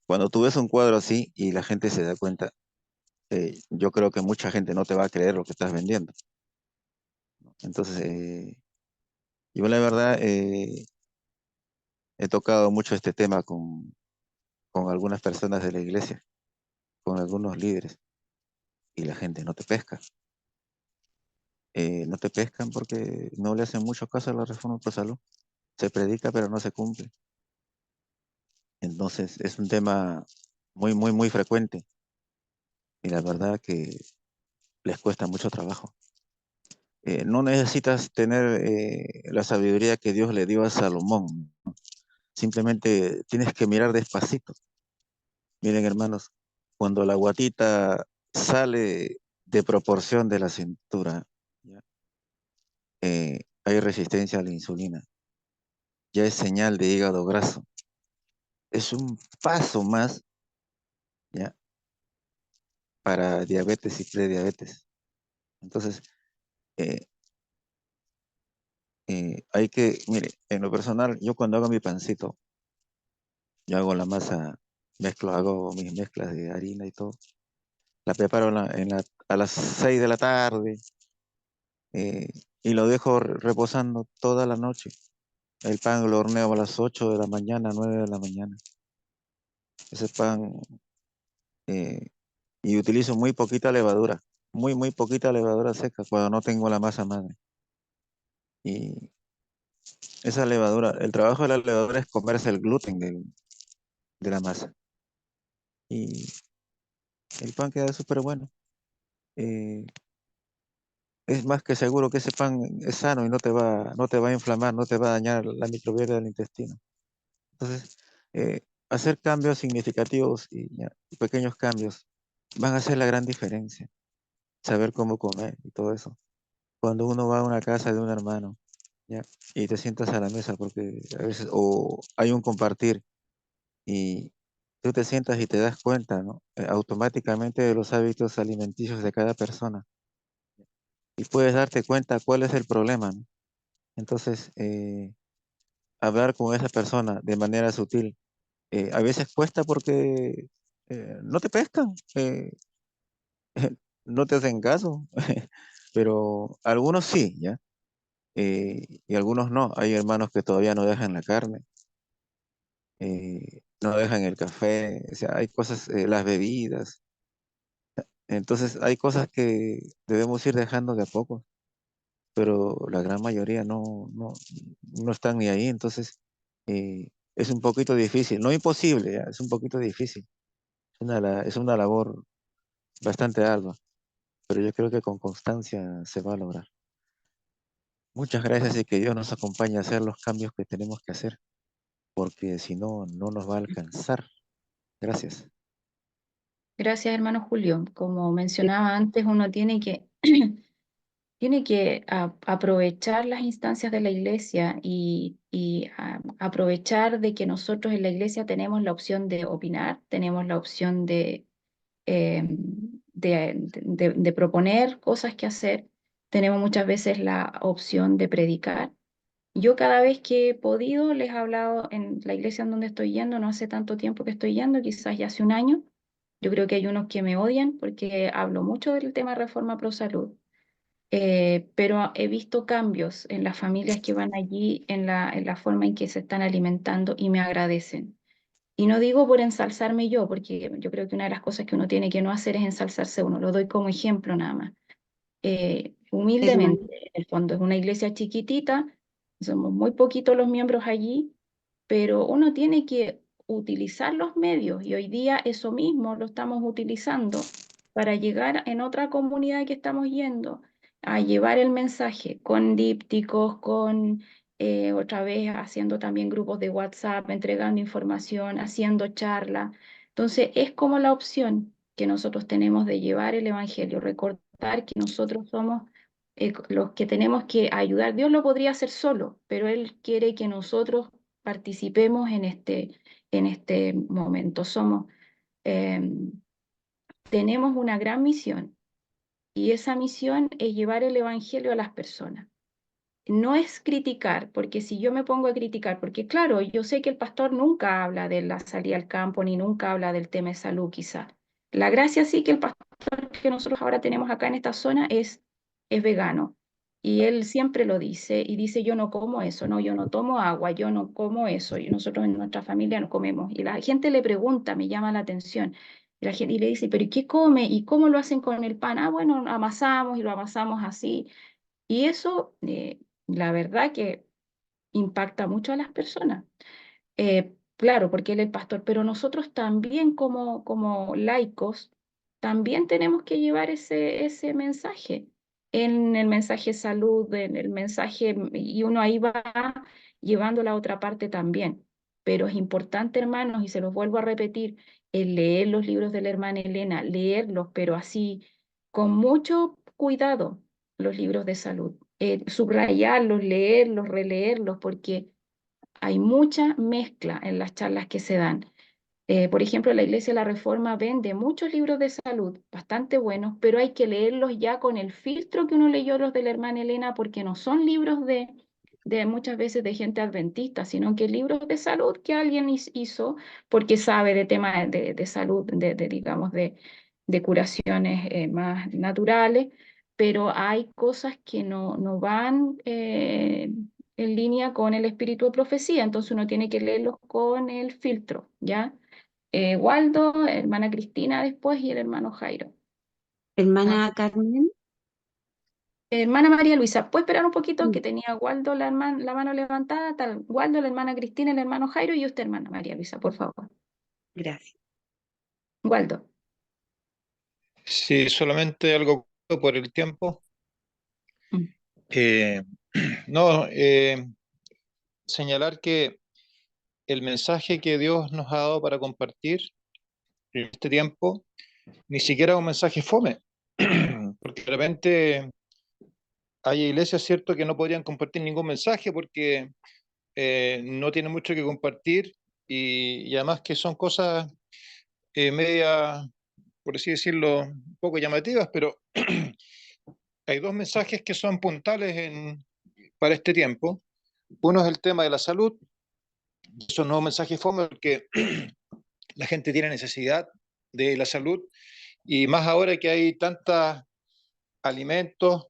cuando tú ves un cuadro así y la gente se da cuenta, yo creo que mucha gente no te va a creer lo que estás vendiendo. Entonces, yo la verdad he tocado mucho este tema con algunas personas de la iglesia, con algunos líderes, y la gente no te pesca. No te pescan porque no le hacen mucho caso a la reforma pro salud. Se predica, pero no se cumple. Entonces, es un tema muy, muy, muy frecuente, y la verdad que les cuesta mucho trabajo. No necesitas tener la sabiduría que Dios le dio a Salomón. Simplemente tienes que mirar despacito. Miren, hermanos, cuando la guatita sale de proporción de la cintura, ¿ya? Hay resistencia a la insulina. Ya es señal de hígado graso. Es un paso más, ¿ya? Para diabetes y prediabetes. Entonces, eh, mire, en lo personal, yo cuando hago mi pancito, yo hago la masa, hago mis mezclas de harina y todo. La preparo a las 6 de la tarde, eh, y lo dejo reposando toda la noche. El pan lo horneo a las 8 de la mañana, 9 de la mañana. Ese pan, eh, y utilizo muy poquita levadura, muy, muy poquita levadura seca cuando no tengo la masa madre. Y esa levadura, el trabajo de la levadura es comerse el gluten de la masa. Y el pan queda súper bueno. Eh, es más que seguro que ese pan es sano y no te va a inflamar, no te va a dañar la microbiota del intestino. Entonces, hacer cambios significativos y pequeños cambios van a hacer la gran diferencia. Saber cómo comer y todo eso. Cuando uno va a una casa de un hermano, ¿ya? Y te sientas a la mesa porque a veces, o hay un compartir y tú te sientas y te das cuenta, ¿no? Automáticamente de los hábitos alimenticios de cada persona y puedes darte cuenta cuál es el problema, ¿no? Entonces, hablar con esa persona de manera sutil, a veces cuesta porque no te pescan, no te hacen caso, pero algunos sí, ¿ya? Y algunos no. Hay hermanos que todavía no dejan la carne, no dejan el café, o sea, hay cosas, las bebidas. Entonces, hay cosas que debemos ir dejando de a poco, pero la gran mayoría no están ni ahí. Entonces, es un poquito difícil, no imposible, ¿ya? Es un poquito difícil. Es una labor bastante ardua, pero yo creo que con constancia se va a lograr. Muchas gracias y que Dios nos acompañe a hacer los cambios que tenemos que hacer, porque si no, no nos va a alcanzar. Gracias. Gracias, hermano Julio. Como mencionaba antes, uno tiene que, tiene que aprovechar las instancias de la iglesia y aprovechar de que nosotros en la iglesia tenemos la opción de opinar, tenemos la opción de proponer cosas que hacer, tenemos muchas veces la opción de predicar. Yo cada vez que he podido les he hablado en la iglesia en donde estoy yendo, no hace tanto tiempo que estoy yendo, quizás ya hace un año. Yo creo que hay unos que me odian porque hablo mucho del tema reforma pro salud, pero he visto cambios en las familias que van allí, en la forma en que se están alimentando y me agradecen. Y no digo por ensalzarme yo, porque yo creo que una de las cosas que uno tiene que no hacer es ensalzarse uno, lo doy como ejemplo nada más. Hermana, Humildemente, en el fondo es una iglesia chiquitita, somos muy poquitos los miembros allí, pero uno tiene que utilizar los medios y hoy día eso mismo lo estamos utilizando para llegar en otra comunidad que estamos yendo a llevar el mensaje con dípticos, con otra vez haciendo también grupos de WhatsApp, entregando información, haciendo charlas. Entonces es como la opción que nosotros tenemos de llevar el Evangelio, recordar que nosotros somos los que tenemos que ayudar. Dios lo podría hacer solo, pero Él quiere que nosotros participemos en este momento. Eh, tenemos una gran misión y esa misión es llevar el Evangelio a las personas. No es criticar, porque si yo me pongo a criticar, porque claro, yo sé que el pastor nunca habla de la salida al campo ni nunca habla del tema de salud quizás. La gracia sí que el pastor que nosotros ahora tenemos acá en esta zona es vegano. Y él siempre lo dice y dice, yo no como eso, no, yo no tomo agua, yo no como eso. Y nosotros en nuestra familia no comemos. Y la gente le pregunta, me llama la atención. Y la gente y le dice, ¿pero y qué come? ¿Y cómo lo hacen con el pan? Ah, bueno, amasamos y lo amasamos así. Y eso, la verdad que impacta mucho a las personas. Claro, porque él es el pastor, pero nosotros también como laicos, también tenemos que llevar ese mensaje, en el mensaje salud, en el mensaje, y uno ahí va llevando la otra parte también. Pero es importante, hermanos, y se los vuelvo a repetir, el leer los libros de la hermana Elena, leerlos, pero así, con mucho cuidado, los libros de salud, subrayarlos, leerlos, releerlos, porque hay mucha mezcla en las charlas que se dan. Por ejemplo, la Iglesia de la Reforma vende muchos libros de salud, bastante buenos, pero hay que leerlos ya con el filtro que uno leyó los de la hermana Elena, porque no son libros de muchas veces de gente adventista, sino que libros de salud que alguien hizo porque sabe de temas de salud, digamos, de curaciones más naturales, pero hay cosas que no van en línea con el espíritu de profecía, entonces uno tiene que leerlos con el filtro, ¿ya? Waldo, hermana Cristina después y el hermano Jairo. ¿Ah? hermana Carmen, Hermana María Luisa, ¿puede esperar un poquito mm, que tenía Waldo la mano levantada? Tal, Waldo, la hermana Cristina, el hermano Jairo y usted, hermana María Luisa, por favor. gracias. Waldo. Sí, solamente algo por el tiempo. Mm. Eh, no, señalar que el mensaje que Dios nos ha dado para compartir en este tiempo ni siquiera es un mensaje fome, porque de repente hay iglesias, cierto, que no podrían compartir ningún mensaje porque no tienen mucho que compartir y además que son cosas media, por así decirlo, un poco llamativas, pero hay dos mensajes que son puntales para este tiempo. Uno es el tema de la salud. Eso no es un mensaje fome porque la gente tiene necesidad de la salud y más ahora que hay tantos alimentos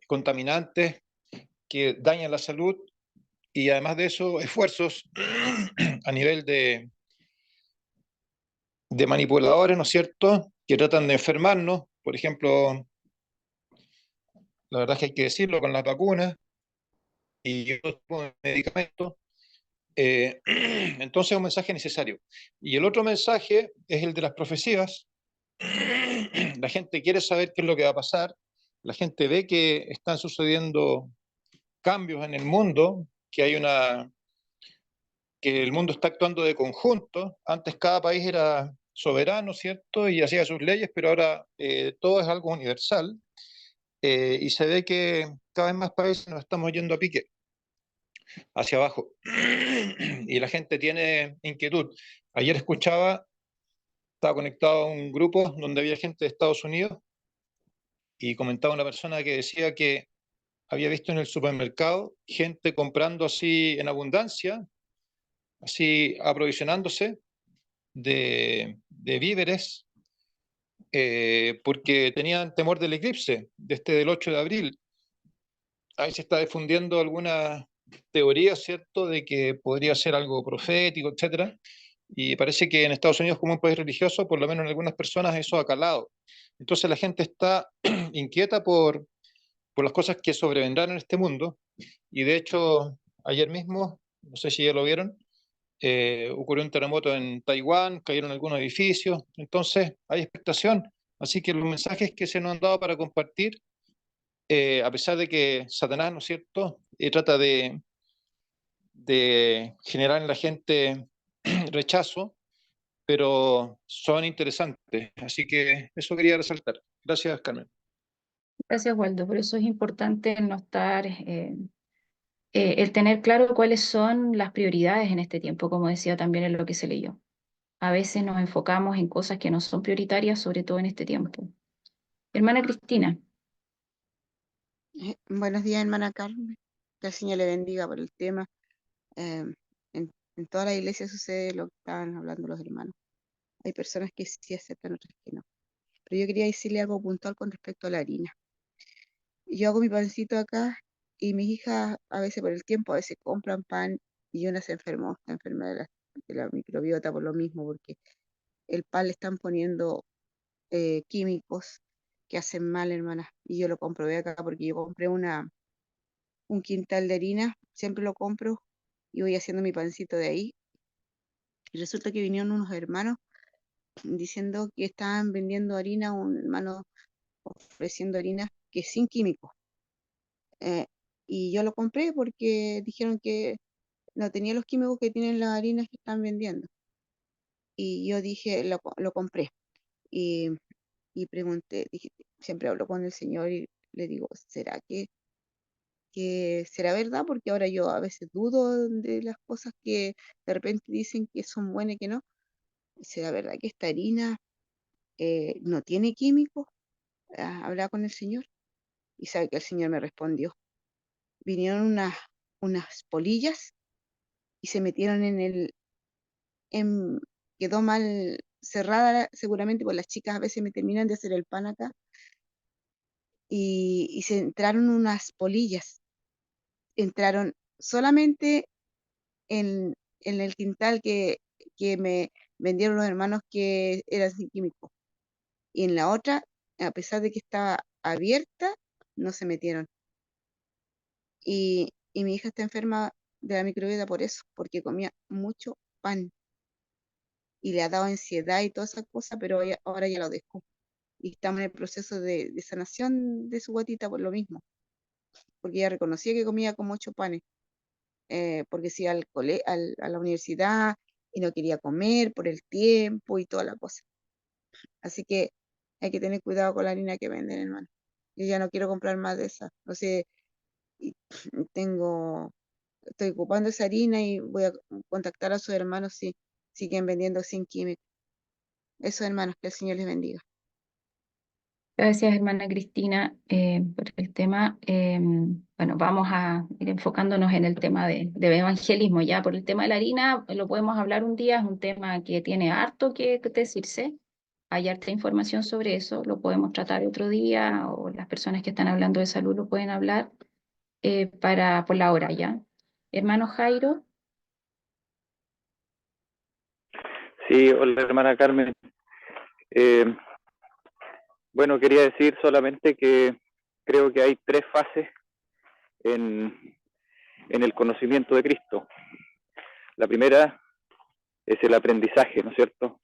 contaminantes que dañan la salud y además de eso esfuerzos a nivel de manipuladores, ¿no es cierto?, que tratan de enfermarnos, por ejemplo, la verdad es que hay que decirlo con las vacunas y otros tipos de medicamentos. Entonces es un mensaje necesario. Y el otro mensaje es el de las profecías. La gente quiere saber qué es lo que va a pasar, la gente ve que están sucediendo cambios en el mundo, que el mundo está actuando de conjunto. Antes cada país era soberano, ¿cierto? Y hacía sus leyes, pero ahora todo es algo universal. Y se ve que cada vez más países nos estamos yendo a pique, hacia abajo. Y la gente tiene inquietud. Ayer estaba conectado a un grupo donde había gente de Estados Unidos y comentaba una persona que decía que había visto en el supermercado gente comprando así en abundancia, así aprovisionándose de víveres, porque tenían temor del eclipse del 8 de abril. Ahí se está difundiendo alguna teoría, ¿cierto?, de que podría ser algo profético, etcétera. Y parece que en Estados Unidos, como un país religioso, por lo menos en algunas personas eso ha calado. Entonces la gente está inquieta por las cosas que sobrevendrán en este mundo. Y de hecho, ayer mismo, no sé si ya lo vieron, ocurrió un terremoto en Taiwán, cayeron algunos edificios, entonces hay expectación. Así que los mensajes que se nos han dado para compartir, a pesar de que Satanás, ¿no es cierto?, trata de generar en la gente rechazo, pero son interesantes. Así que eso quería resaltar. Gracias, Carmen. Gracias, Waldo. Por eso es importante no estar, el tener claro cuáles son las prioridades en este tiempo, como decía también en lo que se leyó. A veces nos enfocamos en cosas que no son prioritarias, sobre todo en este tiempo. Hermana Cristina, Buenos días, hermana Carmen. Que el Señor le bendiga por el tema. Eh, en toda la iglesia sucede lo que estaban hablando los hermanos. Hay personas que sí aceptan, otras que no. Pero yo quería decirle algo puntual con respecto a la harina. Yo hago mi pancito acá y mis hijas a veces por el tiempo, a veces compran pan y una se enfermó, está enferma de la microbiota por lo mismo, porque el pan le están poniendo químicos que hacen mal, hermana. Y yo lo comprobé acá porque yo compré un quintal de harina, siempre lo compro y voy haciendo mi pancito de ahí. Y resulta que vinieron unos hermanos diciendo que estaban vendiendo harina, un hermano ofreciendo harina que es sin químicos. Eh, y yo lo compré porque dijeron que no tenía los químicos que tienen las harinas que están vendiendo. Y yo dije, lo compré. Y, y pregunté, dije, siempre hablo con el Señor y le digo, ¿será que será verdad? Porque ahora yo a veces dudo de las cosas que de repente dicen que son buenas y que no. ¿Será verdad que esta harina no tiene químicos? Hablaba con el Señor y sabe que el Señor me respondió. Vinieron unas polillas y se metieron en, quedó mal cerrada seguramente, porque las chicas a veces me terminan de hacer el pan acá y se entraron unas polillas. Entraron solamente en el quintal que me vendieron los hermanos que eran sin químicos. Y en la otra, a pesar de que estaba abierta, no se metieron. Y mi hija está enferma de la microbiota por eso, porque comía mucho pan y le ha dado ansiedad y todas esas cosas, pero ahora ya lo dejó. Y estamos en el proceso de sanación de su guatita por lo mismo, porque ella reconocía que comía con mucho pan. porque se iba a la universidad y no quería comer por el tiempo y toda la cosa. Así que hay que tener cuidado con la harina que venden, hermano. Yo ya no quiero comprar más de esa. No sé, y estoy ocupando esa harina y voy a contactar a sus hermanos si siguen vendiendo sin química. Eso, hermanos, que el Señor les bendiga. Gracias, hermana Cristina, por el tema. Bueno, vamos a ir enfocándonos en el tema de evangelismo. Ya por el tema de la harina, lo podemos hablar un día, es un tema que tiene harto que decirse. Hay harta información sobre eso, lo podemos tratar otro día, o las personas que están hablando de salud lo pueden hablar por la hora ya. Hermano Jairo. Sí, hola hermana Carmen. Bueno, quería decir solamente que creo que hay 3 fases en el conocimiento de Cristo. La primera es el aprendizaje, ¿no es cierto?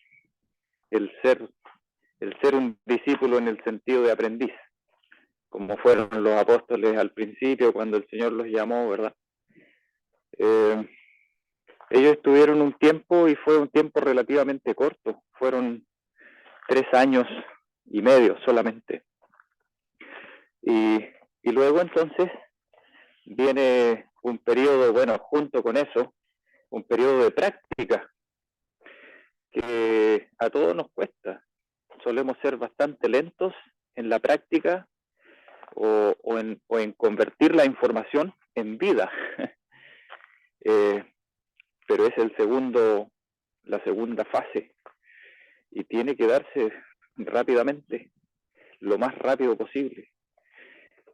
El ser un discípulo en el sentido de aprendiz, como fueron los apóstoles al principio cuando el Señor los llamó, ¿verdad? Ellos estuvieron un tiempo y fue un tiempo relativamente corto, fueron 3 años y medio solamente. Y luego entonces viene un periodo, bueno, junto con eso, un periodo de práctica que a todos nos cuesta. Solemos ser bastante lentos en la práctica o en convertir la información en vida. Pero es la segunda fase y tiene que darse rápidamente, lo más rápido posible.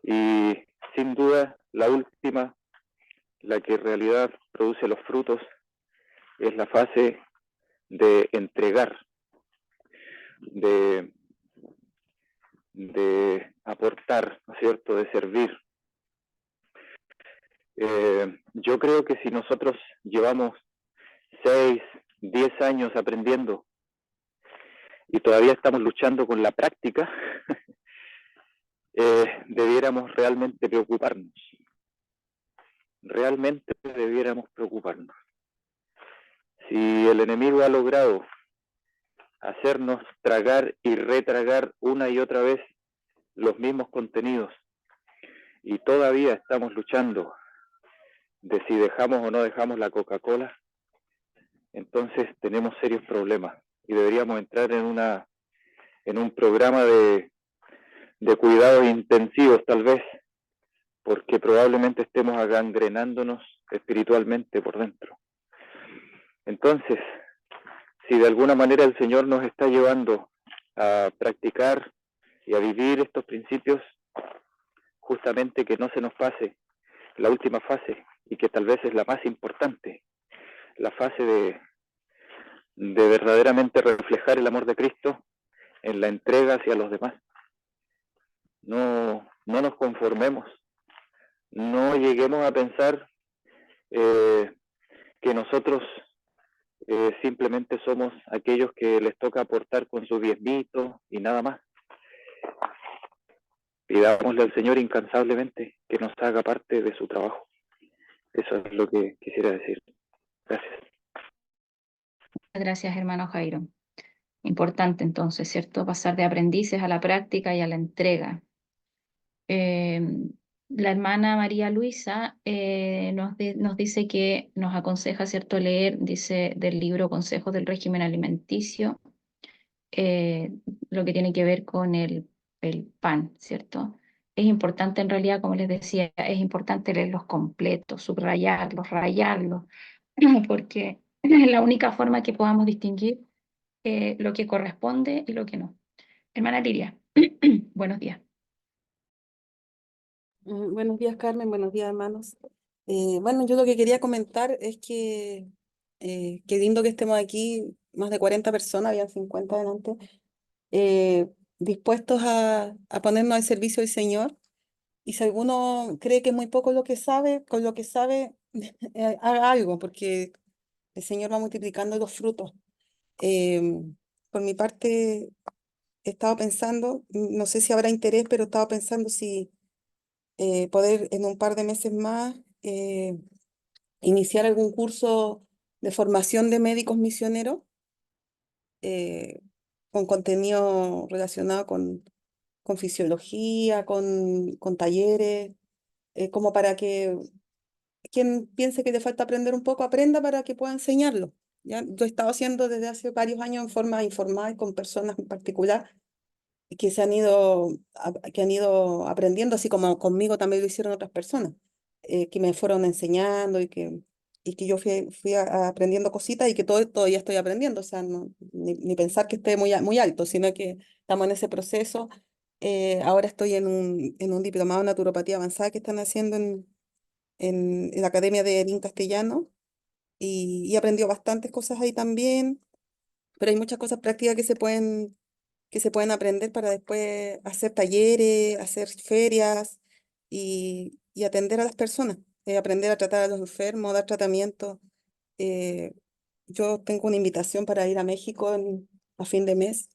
Y sin duda la última, la que en realidad produce los frutos, es la fase de entregar, de aportar, ¿no es cierto?, de servir. Yo creo que si nosotros llevamos 6, 10 años aprendiendo y todavía estamos luchando con la práctica, debiéramos realmente preocuparnos. Realmente debiéramos preocuparnos. Si el enemigo ha logrado hacernos tragar y retragar una y otra vez los mismos contenidos y todavía estamos luchando de si dejamos o no dejamos la Coca-Cola, entonces tenemos serios problemas y deberíamos entrar en un programa de cuidados intensivos tal vez, porque probablemente estemos agangrenándonos espiritualmente por dentro. Entonces, si de alguna manera el Señor nos está llevando a practicar y a vivir estos principios, justamente que no se nos pase la última fase, y que tal vez es la más importante, la fase de verdaderamente reflejar el amor de Cristo en la entrega hacia los demás. No nos conformemos, no lleguemos a pensar que nosotros simplemente somos aquellos que les toca aportar con su diezmito y nada más. Pidámosle al Señor incansablemente que nos haga parte de su trabajo. Eso es lo que quisiera decir. Gracias. Gracias, hermano Jairo. Importante entonces, ¿cierto? Pasar de aprendices a la práctica y a la entrega. La hermana María Luisa nos dice que nos aconseja, ¿cierto?, leer, dice, del libro Consejos del Régimen Alimenticio, lo que tiene que ver con el pan, ¿cierto? Es importante en realidad, como les decía, es importante leerlos completos, subrayarlos, rayarlos, porque es la única forma que podamos distinguir lo que corresponde y lo que no. Hermana Lidia, buenos días. Buenos días, Carmen. Buenos días, hermanos. Bueno, yo lo que quería comentar es que qué lindo que estemos aquí, más de 40 personas, habían 50 delante, dispuestos a ponernos al servicio del Señor. Y si alguno cree que es muy poco lo que sabe, con lo que sabe, haga algo, porque el Señor va multiplicando los frutos. Por mi parte, he estado pensando, no sé si habrá interés, pero he estado pensando si poder en un par de meses más iniciar algún curso de formación de médicos misioneros con contenido relacionado con fisiología, con talleres, como para que quien piense que le falta aprender un poco, aprenda para que pueda enseñarlo. ¿Ya? Lo he estado haciendo desde hace varios años en forma informal y con personas en particular que que han ido aprendiendo, así como conmigo también lo hicieron otras personas, que me fueron enseñando y que yo aprendiendo cositas y que todavía estoy aprendiendo, o sea, ni pensar que esté muy alto, sino que estamos en ese proceso. Ahora estoy en un diplomado en naturopatía avanzada que están haciendo en la Academia de Edín Castellano y aprendió bastantes cosas ahí también, pero hay muchas cosas prácticas que se pueden aprender para después hacer talleres, hacer ferias y atender a las personas, aprender a tratar a los enfermos, dar tratamiento. Eh, yo tengo una invitación para ir a México a fin de mes,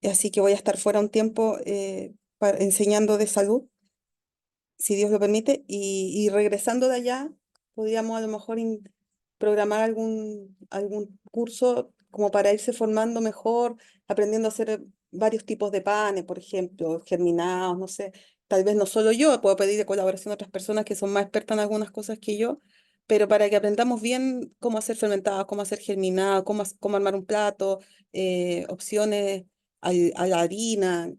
así que voy a estar fuera un tiempo enseñando de salud si Dios lo permite, y regresando de allá, podríamos a lo mejor programar algún curso como para irse formando mejor, aprendiendo a hacer varios tipos de panes, por ejemplo, germinados, no sé, tal vez no solo yo, puedo pedir de colaboración a otras personas que son más expertas en algunas cosas que yo, pero para que aprendamos bien cómo hacer fermentados, cómo hacer germinados, cómo armar un plato, opciones a la harina,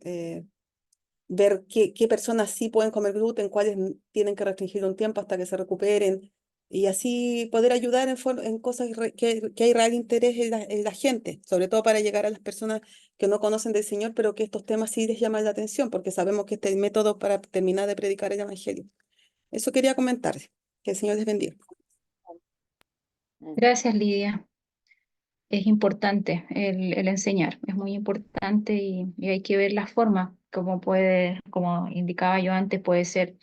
ver qué personas sí pueden comer gluten, cuáles tienen que restringir un tiempo hasta que se recuperen, y así poder ayudar en cosas que hay real interés en la gente, sobre todo para llegar a las personas que no conocen del Señor, pero que estos temas sí les llaman la atención, porque sabemos que este es el método para terminar de predicar el Evangelio. Eso quería comentarles. Que el Señor les bendiga. Gracias, Lidia. Es importante el enseñar, es muy importante y hay que ver la forma, como indicaba yo antes, puede ser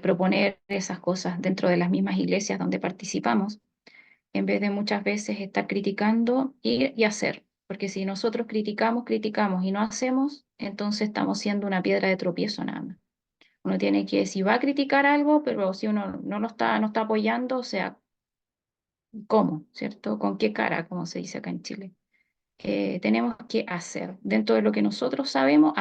proponer esas cosas dentro de las mismas iglesias donde participamos, en vez de muchas veces estar criticando y hacer, porque si nosotros criticamos y no hacemos, entonces estamos siendo una piedra de tropiezo nada más. Uno tiene que, si va a criticar algo, pero si uno no está apoyando, o sea, ¿cómo? ¿Cierto? ¿Con qué cara? Como se dice acá en Chile. Tenemos que hacer, dentro de lo que nosotros sabemos,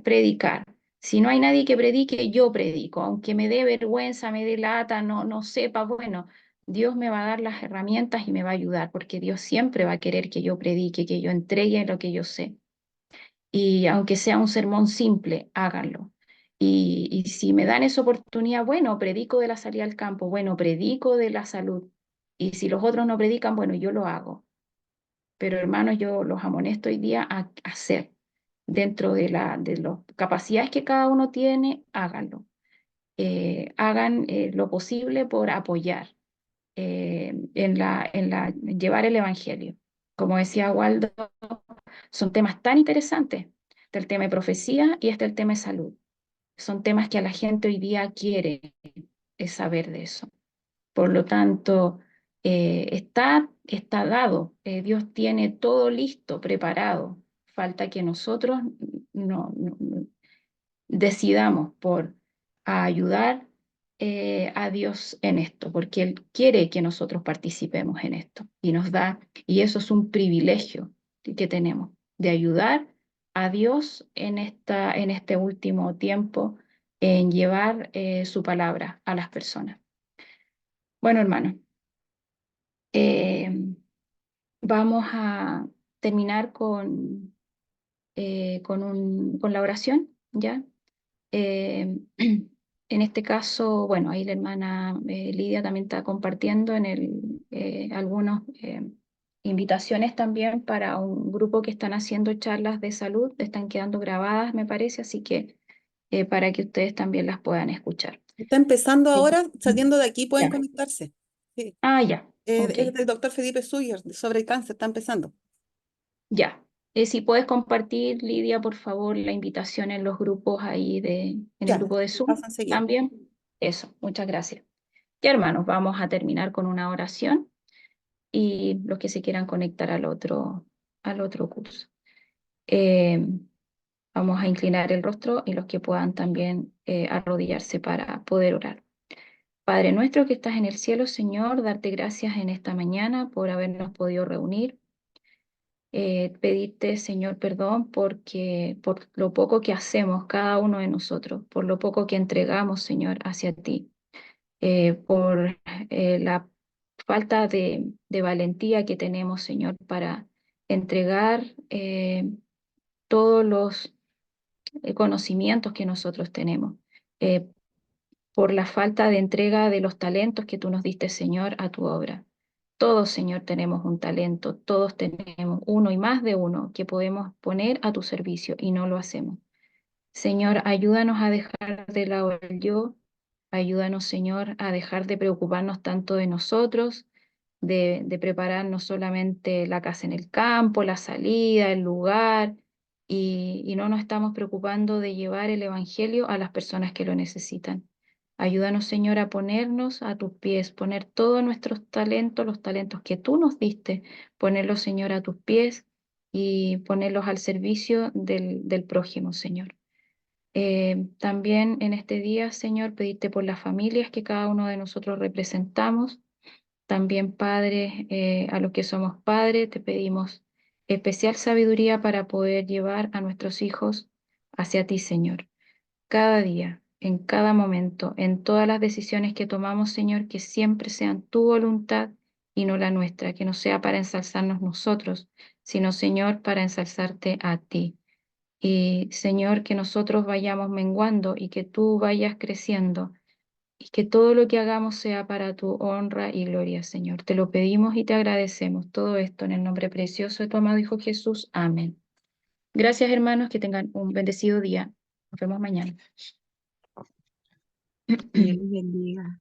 predicar. Si no hay nadie que predique, yo predico, aunque me dé vergüenza, me dé lata, no sepa, bueno, Dios me va a dar las herramientas y me va a ayudar, porque Dios siempre va a querer que yo predique, que yo entregue lo que yo sé. Y aunque sea un sermón simple, háganlo. Y si me dan esa oportunidad, bueno, predico de la salida al campo, bueno, predico de la salud. Y si los otros no predican, bueno, yo lo hago. Pero hermanos, yo los amonesto hoy día a hacer dentro de las capacidades que cada uno tiene, háganlo. Hagan lo posible por apoyar en llevar el evangelio. Como decía Waldo, son temas tan interesantes. Está el tema de profecía y está el tema de salud. Son temas que a la gente hoy día quiere saber de eso. Por lo tanto, está dado. Dios tiene todo listo, preparado. Falta que nosotros no decidamos por ayudar a Dios en esto, porque Él quiere que nosotros participemos en esto y nos da, y eso es un privilegio que tenemos, de ayudar a Dios en este último tiempo en llevar su palabra a las personas. Bueno, hermanos, vamos a terminar con la oración, ¿ya? En este caso, bueno, ahí la hermana Lidia también está compartiendo algunas invitaciones también para un grupo que están haciendo charlas de salud, están quedando grabadas, me parece, así que para que ustedes también las puedan escuchar. Está empezando Sí. ahora, saliendo de aquí pueden Ya. conectarse. Sí. Ah, ya, ok, Es del doctor Felipe Suyer sobre el cáncer, está empezando. ya. Si puedes compartir, Lidia, por favor, la invitación en los grupos ahí en el Ya, grupo de Zoom pasa enseguida. también. Eso, muchas gracias. Ya, hermanos, vamos a terminar con una oración y los que se quieran conectar al otro curso. Vamos a inclinar el rostro y los que puedan también arrodillarse para poder orar. Padre nuestro que estás en el cielo, Señor, darte gracias en esta mañana por habernos podido reunir. Pedirte, Señor, perdón por lo poco que hacemos cada uno de nosotros, por lo poco que entregamos, Señor, hacia ti, por la falta de valentía que tenemos, Señor, para entregar todos los conocimientos que nosotros tenemos, por la falta de entrega de los talentos que tú nos diste, Señor, a tu obra. Todos, Señor, tenemos un talento, todos tenemos uno y más de uno que podemos poner a tu servicio y no lo hacemos. Señor, ayúdanos a dejar de lado el yo, ayúdanos, Señor, a dejar de preocuparnos tanto de nosotros, de preparar no solamente la casa en el campo, la salida, el lugar, y no nos estamos preocupando de llevar el Evangelio a las personas que lo necesitan. Ayúdanos, Señor, a ponernos a tus pies, poner todos nuestros talentos, los talentos que tú nos diste, ponerlos, Señor, a tus pies y ponerlos al servicio del prójimo, Señor. También en este día, Señor, pedirte por las familias que cada uno de nosotros representamos. También, Padre, a los que somos padres, te pedimos especial sabiduría para poder llevar a nuestros hijos hacia ti, Señor. Cada día, en cada momento, en todas las decisiones que tomamos, Señor, que siempre sean tu voluntad y no la nuestra, que no sea para ensalzarnos nosotros, sino, Señor, para ensalzarte a ti. Y, Señor, que nosotros vayamos menguando y que tú vayas creciendo y que todo lo que hagamos sea para tu honra y gloria, Señor. Te lo pedimos y te agradecemos todo esto en el nombre precioso de tu amado Hijo Jesús. Amén. Gracias, hermanos, que tengan un bendecido día. Nos vemos mañana. Dios les bendiga.